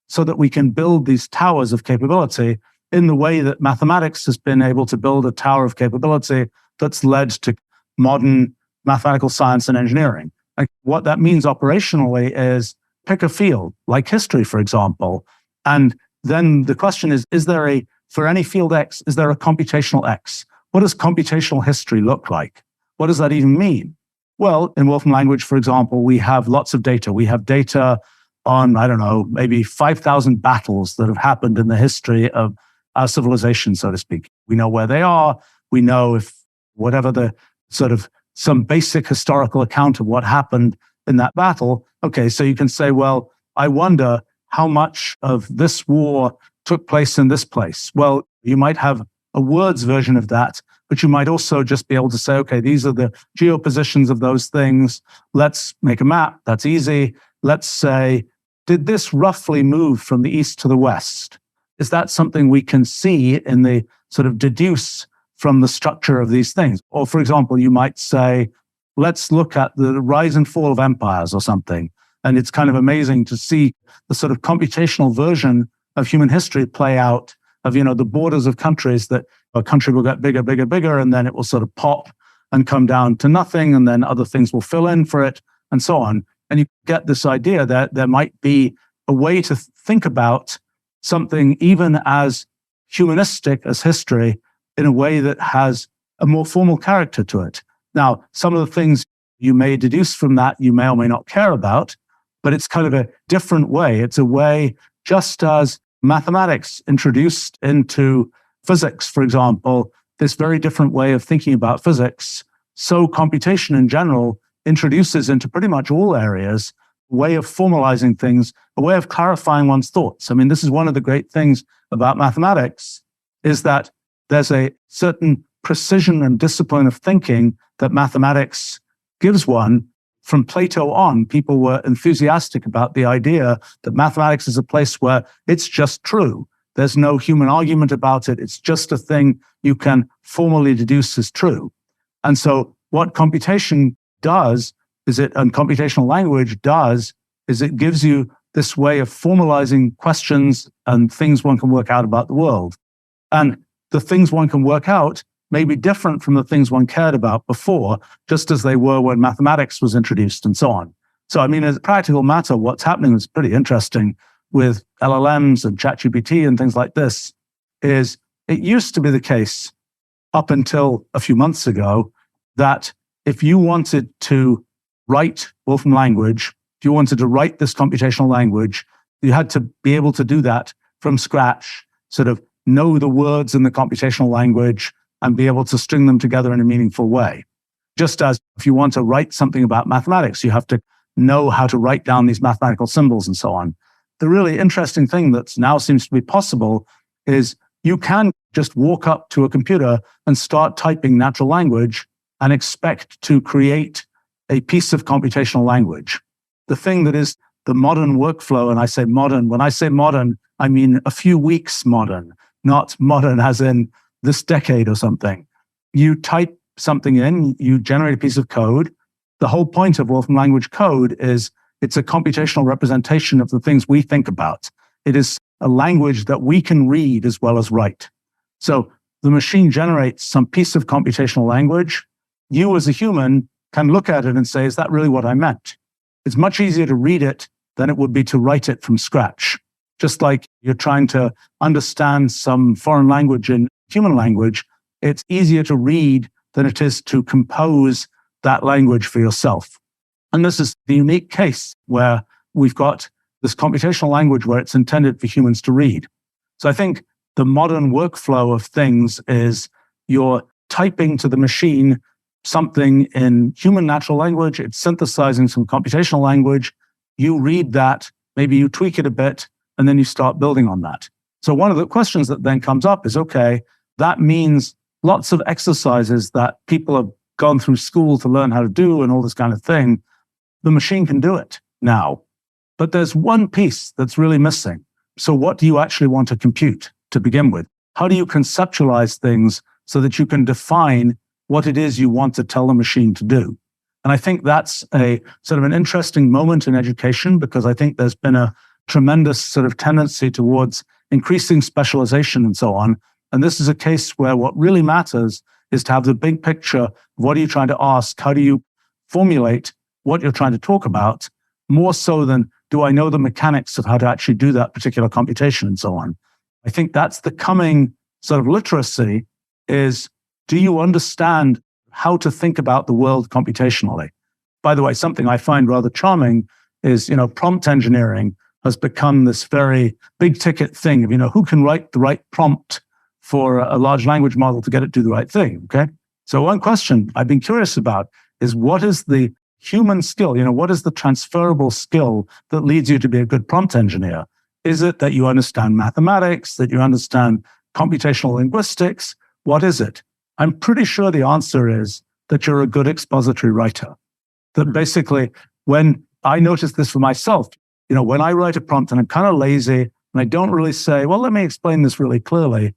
so that we can build these towers of capability in the way that mathematics has been able to build a tower of capability that's led to modern mathematical science and engineering. And what that means operationally is pick a field, like history, for example. And then the question is there for any field X, is there a computational X? What does computational history look like? What does that even mean? Well, in Wolfram language, for example, we have lots of data. We have data on, I don't know, maybe 5,000 battles that have happened in the history of our civilization, so to speak. We know where they are. We know if whatever the sort of some basic historical account of what happened in that battle. Okay, so you can say, well, I wonder how much of this war took place in this place. Well, you might have a words version of that, but you might also just be able to say, okay, these are the geopositions of those things. Let's make a map. That's easy. Let's say, did this roughly move from the east to the west? Is that something we can see in the sort of deduce from the structure of these things? Or, for example, you might say, let's look at the rise and fall of empires or something. And it's kind of amazing to see the sort of computational version of human history play out of, the borders of countries, that a country will get bigger, bigger, bigger, and then it will sort of pop and come down to nothing, and then other things will fill in for it, and so on. And you get this idea that there might be a way to think about something even as humanistic as history in a way that has a more formal character to it. Now, some of the things you may deduce from that you may or may not care about, but it's kind of a different way. It's a way, just as mathematics introduced into physics, for example, this very different way of thinking about physics, so computation in general introduces into pretty much all areas a way of formalizing things, a way of clarifying one's thoughts. I mean, this is one of the great things about mathematics, is that there's a certain precision and discipline of thinking that mathematics gives one. From Plato on, people were enthusiastic about the idea that mathematics is a place where it's just true. There's no human argument about it. It's just a thing you can formally deduce as true. And so what computation does and computational language does, is it gives you this way of formalizing questions and things one can work out about the world. And the things one can work out may be different from the things one cared about before, just as they were when mathematics was introduced and so on. So, I mean, as a practical matter, what's happening is pretty interesting with LLMs and ChatGPT and things like this, is it used to be the case up until a few months ago that if you wanted to write Wolfram language, if you wanted to write this computational language, you had to be able to do that from scratch, sort of know the words in the computational language and be able to string them together in a meaningful way. Just as if you want to write something about mathematics, you have to know how to write down these mathematical symbols and so on. The really interesting thing that now seems to be possible is you can just walk up to a computer and start typing natural language and expect to create a piece of computational language. The thing that is the modern workflow, and I say modern, when I say modern, I mean a few weeks modern, not modern as in this decade or something. You type something in, you generate a piece of code. The whole point of Wolfram language code is it's a computational representation of the things we think about. It is a language that we can read as well as write. So the machine generates some piece of computational language. You as a human can look at it and say, is that really what I meant? It's much easier to read it than it would be to write it from scratch. Just like you're trying to understand some foreign language in human language, it's easier to read than it is to compose that language for yourself. And this is the unique case where we've got this computational language where it's intended for humans to read. So I think the modern workflow of things is you're typing to the machine something in human natural language, it's synthesizing some computational language, you read that, maybe you tweak it a bit, and then you start building on that. So one of the questions that then comes up is, okay, that means lots of exercises that people have gone through school to learn how to do and all this kind of thing. The machine can do it now. But there's one piece that's really missing. So what do you actually want to compute to begin with? How do you conceptualize things so that you can define what it is you want to tell the machine to do? And I think that's a sort of an interesting moment in education, because I think there's been a tremendous sort of tendency towards increasing specialization and so on. And this is a case where what really matters is to have the big picture. What are you trying to ask? How do you formulate what you're trying to talk about? More so than, do I know the mechanics of how to actually do that particular computation and so on? I think that's the coming sort of literacy is, do you understand how to think about the world computationally? By the way, something I find rather charming is, prompt engineering has become this very big ticket thing of, who can write the right prompt for a large language model to get it to do the right thing, okay? So one question I've been curious about is, what is the human skill? What is the transferable skill that leads you to be a good prompt engineer? Is it that you understand mathematics, that you understand computational linguistics? What is it? I'm pretty sure the answer is that you're a good expository writer. That basically, when I notice this for myself, when I write a prompt and I'm kind of lazy and I don't really say, well, let me explain this really clearly,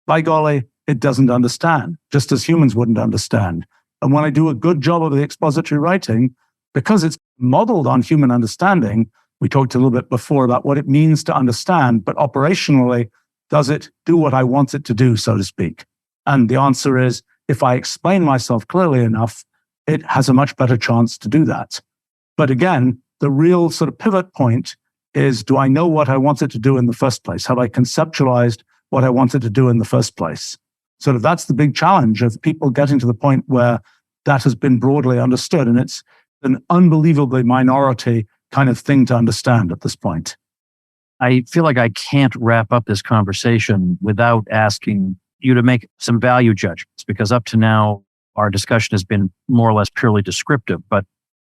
by golly, it doesn't understand, just as humans wouldn't understand. And when I do a good job of the expository writing, because it's modeled on human understanding, we talked a little bit before about what it means to understand, but operationally, does it do what I want it to do, so to speak? And the answer is, if I explain myself clearly enough, it has a much better chance to do that. But again, the real sort of pivot point is, do I know what I want it to do in the first place? Have I conceptualized what I wanted to do in the first place? Sort of that's the big challenge of people getting to the point where that has been broadly understood. And it's an unbelievably minority kind of thing to understand at this point.
I feel like I can't wrap up this conversation without asking you to make some value judgments, because up to now, our discussion has been more or less purely descriptive, but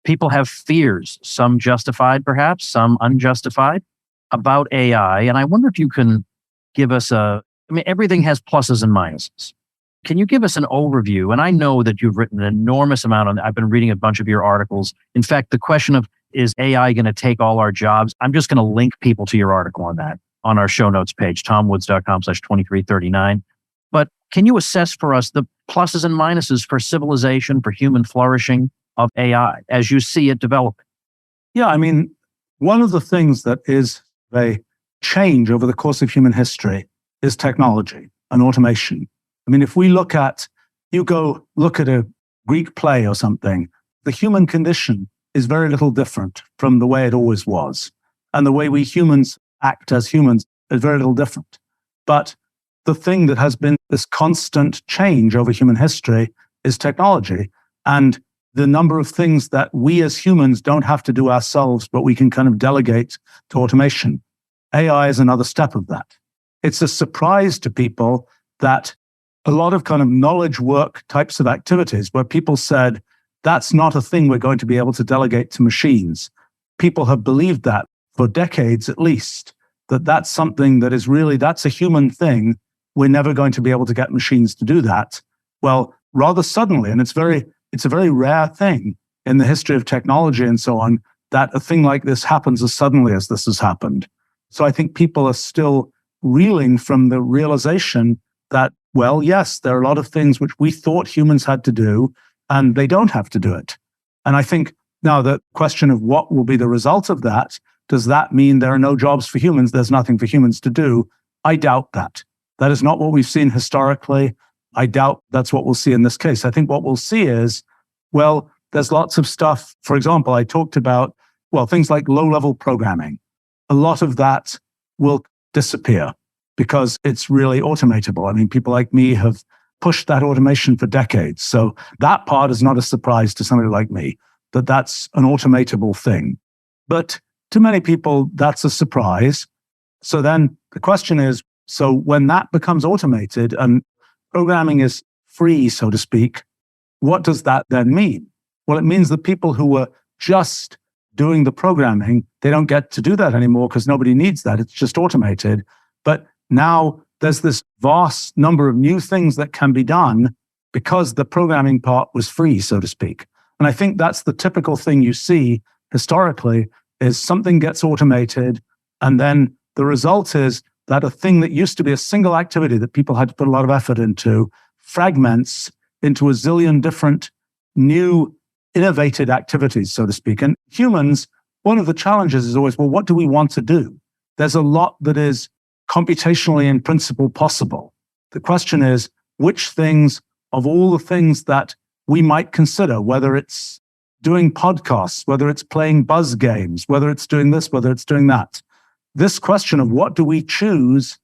people have fears, some justified perhaps, some unjustified, about AI. And I wonder if you can give us everything has pluses and minuses. Can you give us an overview? And I know that you've written an enormous amount on, I've been reading a bunch of your articles. In fact, the question of, is AI going to take all our jobs? I'm just going to link people to your article on that on our show notes page, tomwoods.com/2339. But can you assess for us the pluses and minuses for civilization, for human flourishing of AI as you see it developing?
Yeah, one of the things that is a change over the course of human history is technology and automation. If we look at a Greek play or something, the human condition is very little different from the way it always was. And the way we humans act as humans is very little different. But the thing that has been this constant change over human history is technology. And the number of things that we as humans don't have to do ourselves, but we can kind of delegate to automation. AI is another step of that. it's a surprise to people that a lot of kind of knowledge work types of activities where people said, that's not a thing we're going to be able to delegate to machines. People have believed that for decades at least, that that's something that is really, that's a human thing. We're never going to be able to get machines to do that. Well, rather suddenly, and it's a very rare thing in the history of technology and so on, that a thing like this happens as suddenly as this has happened. So I think people are still reeling from the realization that, well, yes, there are a lot of things which we thought humans had to do, and they don't have to do it. And I think now the question of what will be the result of that, does that mean there are no jobs for humans? There's nothing for humans to do? I doubt that. That is not what we've seen historically. I doubt that's what we'll see in this case. I think what we'll see is, well, there's lots of stuff. For example, I talked about, well, things like low-level programming. A lot of that will disappear because it's really automatable. I mean, people like me have pushed that automation for decades. So that part is not a surprise to somebody like me, that that's an automatable thing. But to many people, that's a surprise. So then the question is, so when that becomes automated and programming is free, so to speak, what does that then mean? Well, it means that people who were just doing the programming, they don't get to do that anymore because nobody needs that. It's just automated. But now there's this vast number of new things that can be done because the programming part was free, so to speak. And I think that's the typical thing you see historically is something gets automated, and then the result is that a thing that used to be a single activity that people had to put a lot of effort into fragments into a zillion different new innovated activities, so to speak. And humans, one of the challenges is always, well, what do we want to do? There's a lot that is computationally in principle possible. The question is, which things of all the things that we might consider, whether it's doing podcasts, whether it's playing buzz games, whether it's doing this, whether it's doing that, this question of what do we choose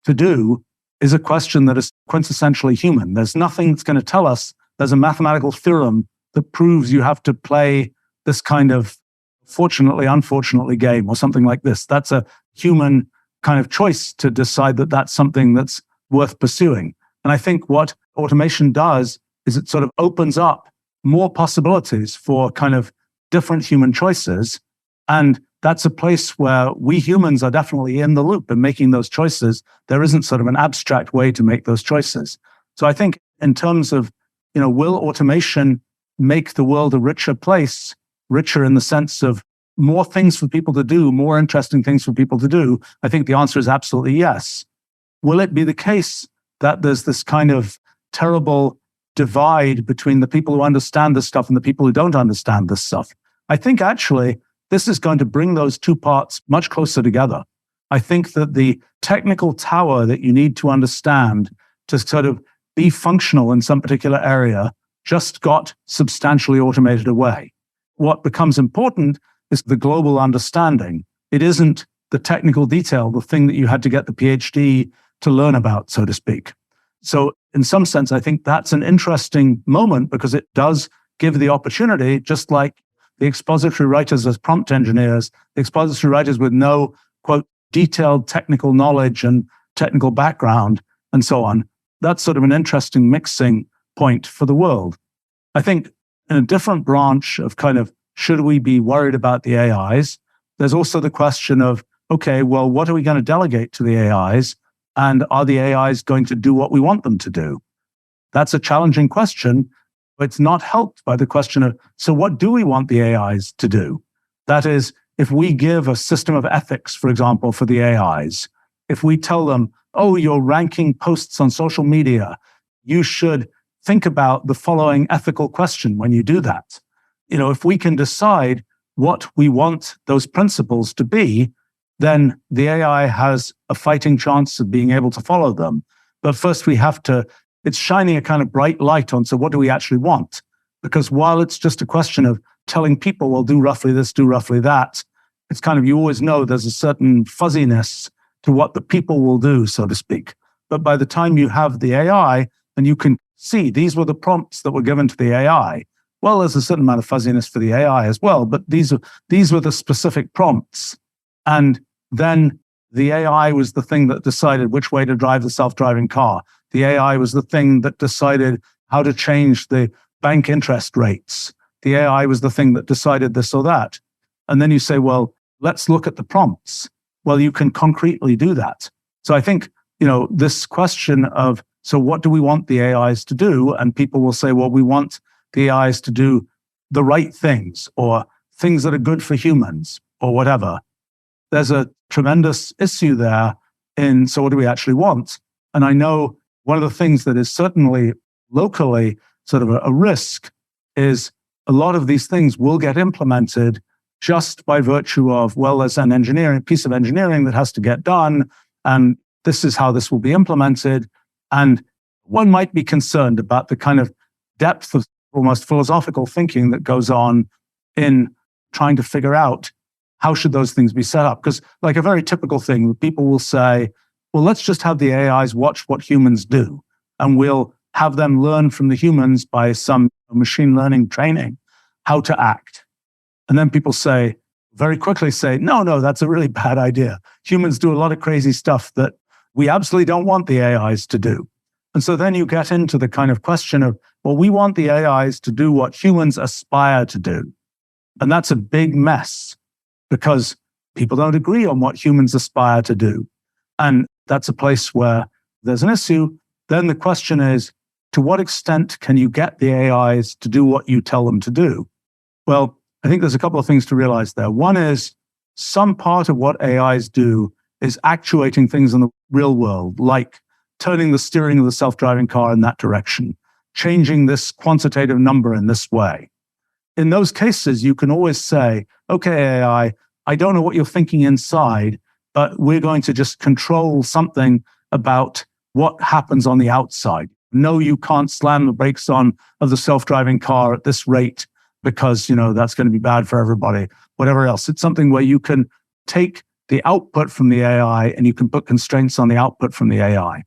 to do is a question that is quintessentially human. There's nothing that's going to tell us there's a mathematical theorem that proves you have to play this kind of fortunately, unfortunately game or something like this. That's a human kind of choice to decide that that's something that's worth pursuing. And I think what automation does is it sort of opens up more possibilities for kind of different human choices. And that's a place where we humans are definitely in the loop in making those choices. There isn't sort of an abstract way to make those choices. So I think in terms of, will automation make the world a richer place, richer in the sense of more things for people to do, more interesting things for people to do? I think the answer is absolutely yes. Will it be the case that there's this kind of terrible divide between the people who understand this stuff and the people who don't understand this stuff? I think actually this is going to bring those two parts much closer together. I think that the technical tower that you need to understand to sort of be functional in some particular area just got substantially automated away. What becomes important is the global understanding. It isn't the technical detail, the thing that you had to get the PhD to learn about, so to speak. So in some sense, I think that's an interesting moment because it does give the opportunity, just like the expository writers as prompt engineers, the expository writers with no, quote, detailed technical knowledge and technical background and so on. That's sort of an interesting mixing point for the world. I think in a different branch of kind of, should we be worried about the AIs? There's also the question of, okay, well, what are we going to delegate to the AIs? And are the AIs going to do what we want them to do? That's a challenging question. It's not helped by the question of, so what do we want the AIs to do? That is, if we give a system of ethics, for example, for the AIs, if we tell them, oh, you're ranking posts on social media, you should think about the following ethical question when you do that. If we can decide what we want those principles to be, then the AI has a fighting chance of being able to follow them. But first it's shining a kind of bright light on, so what do we actually want? Because while it's just a question of telling people, well, do roughly this, do roughly that, it's kind of, you always know there's a certain fuzziness to what the people will do, so to speak. But by the time you have the AI and you can see these were the prompts that were given to the AI, well, there's a certain amount of fuzziness for the AI as well, but these were the specific prompts. And then the AI was the thing that decided which way to drive the self-driving car. The AI was the thing that decided how to change the bank interest rates. The AI was the thing that decided this or that. And then you say, well, let's look at the prompts. Well, you can concretely do that. So I think, this question of, so what do we want the AIs to do? And people will say, well, we want the AIs to do the right things or things that are good for humans or whatever. There's a tremendous issue there so what do we actually want? And I know one of the things that is certainly locally sort of a risk is a lot of these things will get implemented just by virtue of, well, there's an piece of engineering that has to get done, and this is how this will be implemented. And one might be concerned about the kind of depth of almost philosophical thinking that goes on in trying to figure out how should those things be set up. Because like a very typical thing, people will say, well, let's just have the AIs watch what humans do, and we'll have them learn from the humans by some machine learning training how to act. And then people very quickly say, no, that's a really bad idea. Humans do a lot of crazy stuff that we absolutely don't want the AIs to do. And so then you get into the kind of question of, well, we want the AIs to do what humans aspire to do. And that's a big mess because people don't agree on what humans aspire to do. And that's a place where there's an issue. Then the question is, to what extent can you get the AIs to do what you tell them to do? Well, I think there's a couple of things to realize there. One is some part of what AIs do is actuating things in the real world, like turning the steering of the self-driving car in that direction, changing this quantitative number in this way. In those cases, you can always say, okay, AI, I don't know what you're thinking inside, but we're going to just control something about what happens on the outside. No, you can't slam the brakes on of the self-driving car at this rate because, that's going to be bad for everybody, whatever else. It's something where you can take the output from the AI and you can put constraints on the output from the AI.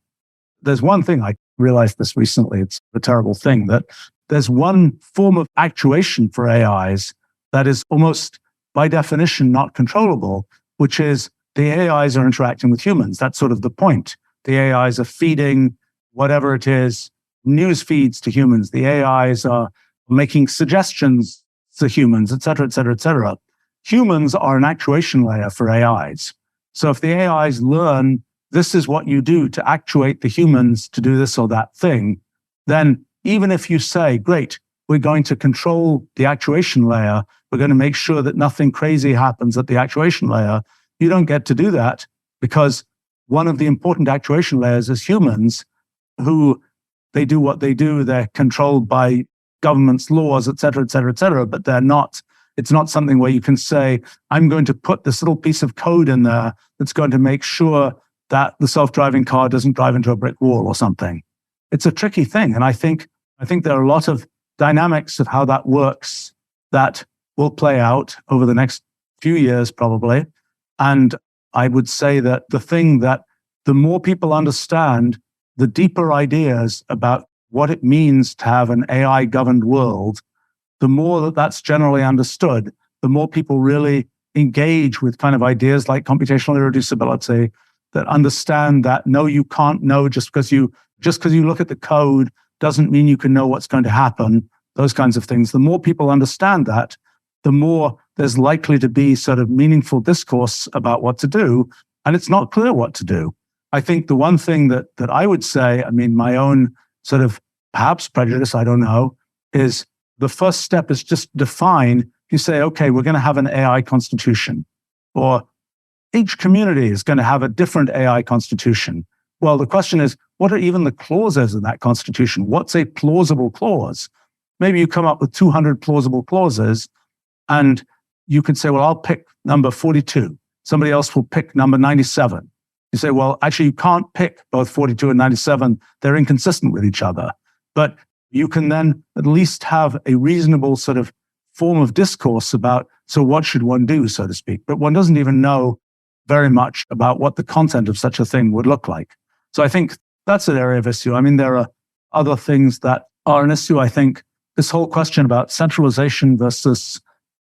There's one thing, I realized this recently, it's a terrible thing, that there's one form of actuation for AIs that is almost by definition not controllable, which is the AIs are interacting with humans. That's sort of the point. The AIs are feeding whatever it is, news feeds to humans. The AIs are making suggestions to humans, et cetera, et cetera, et cetera. Humans are an actuation layer for AIs. So if the AIs learn this is what you do to actuate the humans to do this or that thing, then even if you say, great, we're going to control the actuation layer, we're going to make sure that nothing crazy happens at the actuation layer, you don't get to do that because one of the important actuation layers is humans who they do what they do. They're controlled by government's laws, et cetera, et cetera, et cetera, but it's not something where you can say, I'm going to put this little piece of code in there that's going to make sure that the self-driving car doesn't drive into a brick wall or something. It's a tricky thing. And I think there are a lot of dynamics of how that works that will play out over the next few years, probably. And I would say that the thing that the more people understand the deeper ideas about what it means to have an AI-governed world, the more that that's generally understood, the more people really engage with kind of ideas like computational irreducibility that understand that, no, you can't know just because you look at the code doesn't mean you can know what's going to happen, those kinds of things. The more people understand that, the more there's likely to be sort of meaningful discourse about what to do, and it's not clear what to do. I think the one thing that I would say, my own sort of perhaps prejudice, I don't know, is the first step is just define. You say, okay, we're going to have an AI constitution, or each community is going to have a different AI constitution. Well, the question is, what are even the clauses in that constitution? What's a plausible clause? Maybe you come up with 200 plausible clauses, and you could say, well, I'll pick number 42. Somebody else will pick number 97. You say, well, actually, you can't pick both 42 and 97. They're inconsistent with each other. But you can then at least have a reasonable sort of form of discourse about, so what should one do, so to speak? But one doesn't even know very much about what the content of such a thing would look like. So I think that's an area of issue. There are other things that are an issue. I think this whole question about centralization versus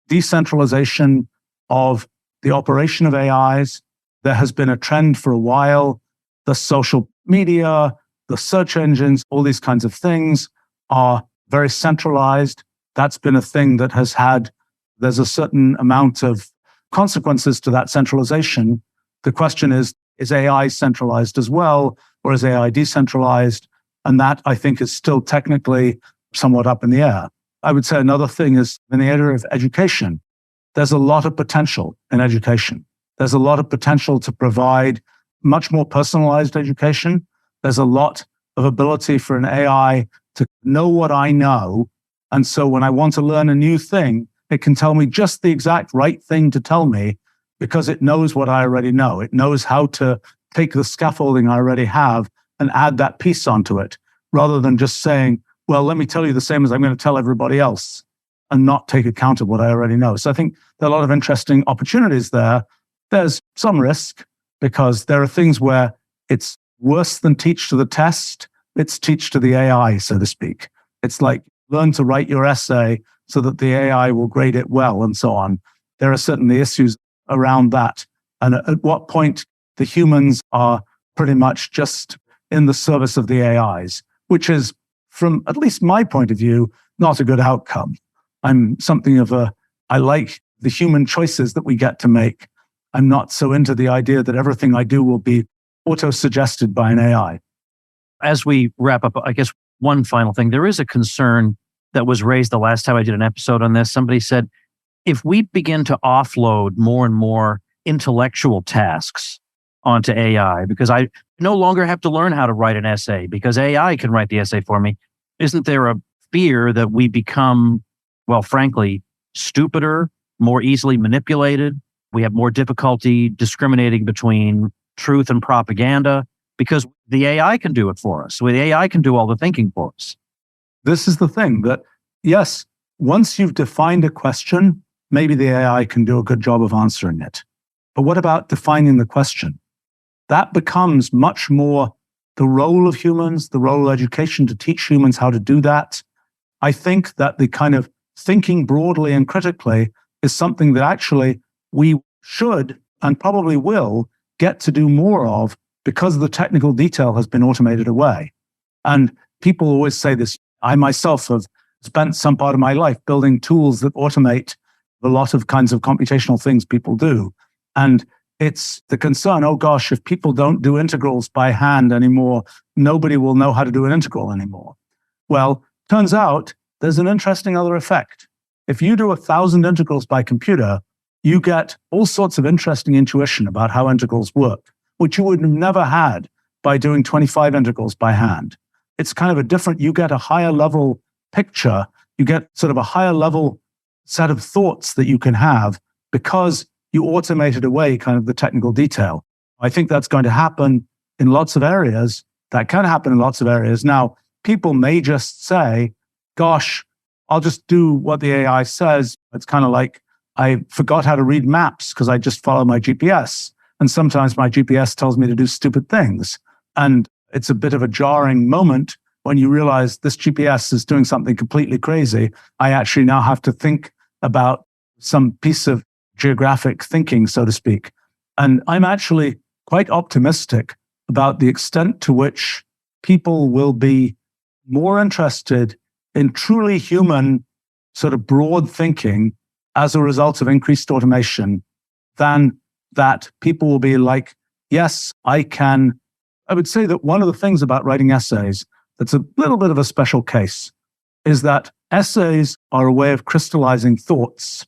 decentralization of the operation of AIs, there has been a trend for a while. The social media, the search engines, all these kinds of things are very centralized. That's been a thing that there's a certain amount of consequences to that centralization. The question is AI centralized as well, or is AI decentralized? And that, I think, is still technically somewhat up in the air. I would say another thing is in the area of education. There's a lot of potential in education. There's a lot of potential to provide much more personalized education. There's a lot of ability for an AI to know what I know. And so when I want to learn a new thing, it can tell me just the exact right thing to tell me because it knows what I already know. It knows how to take the scaffolding I already have and add that piece onto it, rather than just saying, well, let me tell you the same as I'm going to tell everybody else and not take account of what I already know. So I think there are a lot of interesting opportunities there. There's some risk because there are things where it's worse than teach to the test. It's teach to the AI, so to speak. It's like learn to write your essay so that the AI will grade it well and so on. There are certainly issues around that. And at what point the humans are pretty much just in the service of the AIs, which is, from at least my point of view, not a good outcome. I like the human choices that we get to make. I'm not so into the idea that everything I do will be auto-suggested by an AI.
As we wrap up, I guess one final thing. There is a concern that was raised the last time I did an episode on this. Somebody said, if we begin to offload more and more intellectual tasks onto AI, because I no longer have to learn how to write an essay because AI can write the essay for me, isn't there a fear that we become, well, frankly, stupider, more easily manipulated? We have more difficulty discriminating between truth and propaganda because the AI can do it for us. The AI can do all the thinking for us.
This is the thing that, yes, once you've defined a question, maybe the AI can do a good job of answering it. But what about defining the question? That becomes much more the role of humans, the role of education to teach humans how to do that. I think that the kind of thinking broadly and critically is something that actually we should and probably will get to do more of because the technical detail has been automated away. And people always say this. I myself have spent some part of my life building tools that automate a lot of kinds of computational things people do. And it's the concern, oh gosh, if people don't do integrals by hand anymore, nobody will know how to do an integral anymore. Well, turns out there's an interesting other effect. If you do 1,000 integrals by computer, you get all sorts of interesting intuition about how integrals work, which you would have never had by doing 25 integrals by hand. It's kind of you get a higher level picture, you get sort of a higher level set of thoughts that you can have because you automated away kind of the technical detail. I think that's going to happen in lots of areas. That can happen in lots of areas. Now, people may just say, gosh, I'll just do what the AI says. It's kind of like I forgot how to read maps because I just follow my GPS. And sometimes my GPS tells me to do stupid things. And it's a bit of a jarring moment when you realize this GPS is doing something completely crazy. I actually now have to think about some piece of geographic thinking, so to speak. And I'm actually quite optimistic about the extent to which people will be more interested in truly human, sort of broad thinking as a result of increased automation than that people will be like, yes, I can. I would say that one of the things about writing essays that's a little bit of a special case is that essays are a way of crystallizing thoughts.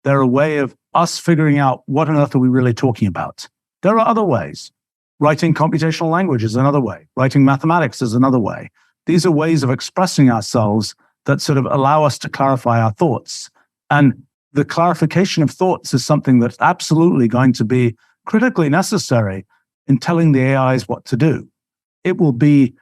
They're a way of us figuring out what on earth are we really talking about. There are other ways. Writing computational language is another way. Writing mathematics is another way. These are ways of expressing ourselves that sort of allow us to clarify our thoughts. And the clarification of thoughts is something that's absolutely going to be critically necessary in telling the AIs what to do. It will be,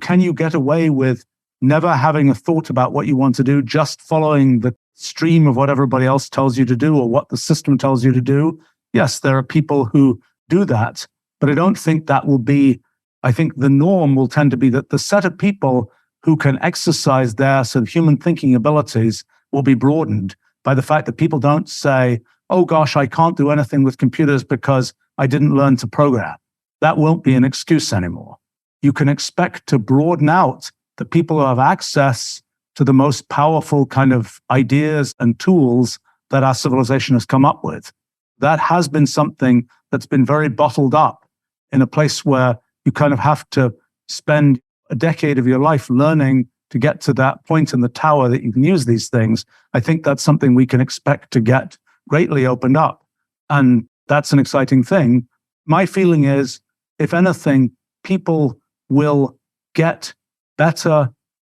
can you get away with never having a thought about what you want to do, just following the stream of what everybody else tells you to do or what the system tells you to do? Yes, there are people who do that, but I don't think that will be, I think the norm will tend to be that the set of people who can exercise their sort of human thinking abilities will be broadened by the fact that people don't say, oh gosh, I can't do anything with computers because I didn't learn to program. That won't be an excuse anymore. You can expect to broaden out the people who have access to the most powerful kind of ideas and tools that our civilization has come up with. That has been something that's been very bottled up in a place where you kind of have to spend a decade of your life learning to get to that point in the tower that you can use these things. I think that's something we can expect to get greatly opened up. And that's an exciting thing. My feeling is, if anything, people will get better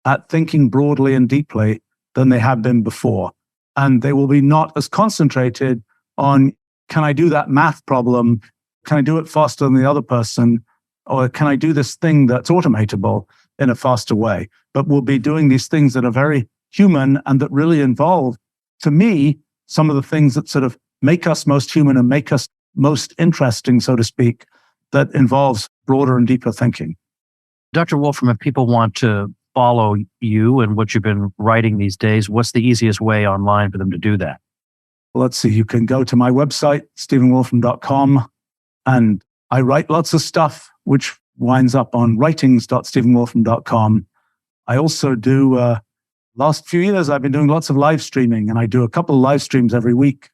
at thinking broadly and deeply than they have been before. And they will be not as concentrated on, can I do that math problem? Can I do it faster than the other person? Or can I do this thing that's automatable in a faster way? But we'll be doing these things that are very human and that really involve, to me, some of the things that sort of make us most human and make us most interesting, so to speak, that involves broader and deeper thinking.
Dr. Wolfram, if people want to follow you and what you've been writing these days, what's the easiest way online for them to do that?
Let's see, you can go to my website, stephenwolfram.com, and I write lots of stuff, which winds up on writings.stephenwolfram.com. I also do, last few years, I've been doing lots of live streaming, and I do a couple of live streams every week,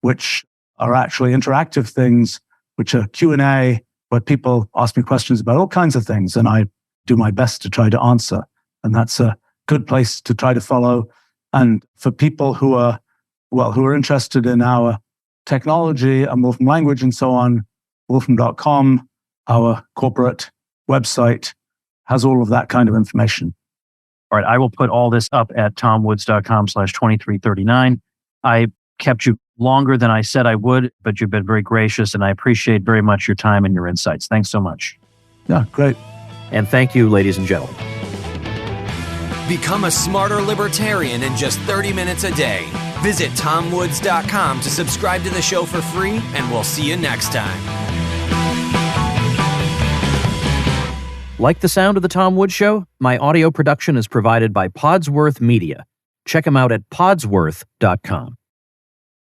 which are actually interactive things, which are Q&A, where people ask me questions about all kinds of things, and I do my best to try to answer. And that's a good place to try to follow. And for people who are interested in our technology and Wolfram language and so on, wolfram.com, our corporate website, has all of that kind of information.
All right, I will put all this up at tomwoods.com/2339. I kept you longer than I said I would, but you've been very gracious, and I appreciate very much your time and your insights. Thanks so much.
Yeah, great.
And thank you, ladies and gentlemen.
Become a smarter libertarian in just 30 minutes a day. Visit tomwoods.com to subscribe to the show for free, and we'll see you next time.
Like the sound of The Tom Woods Show? My audio production is provided by Podsworth Media. Check them out at podsworth.com.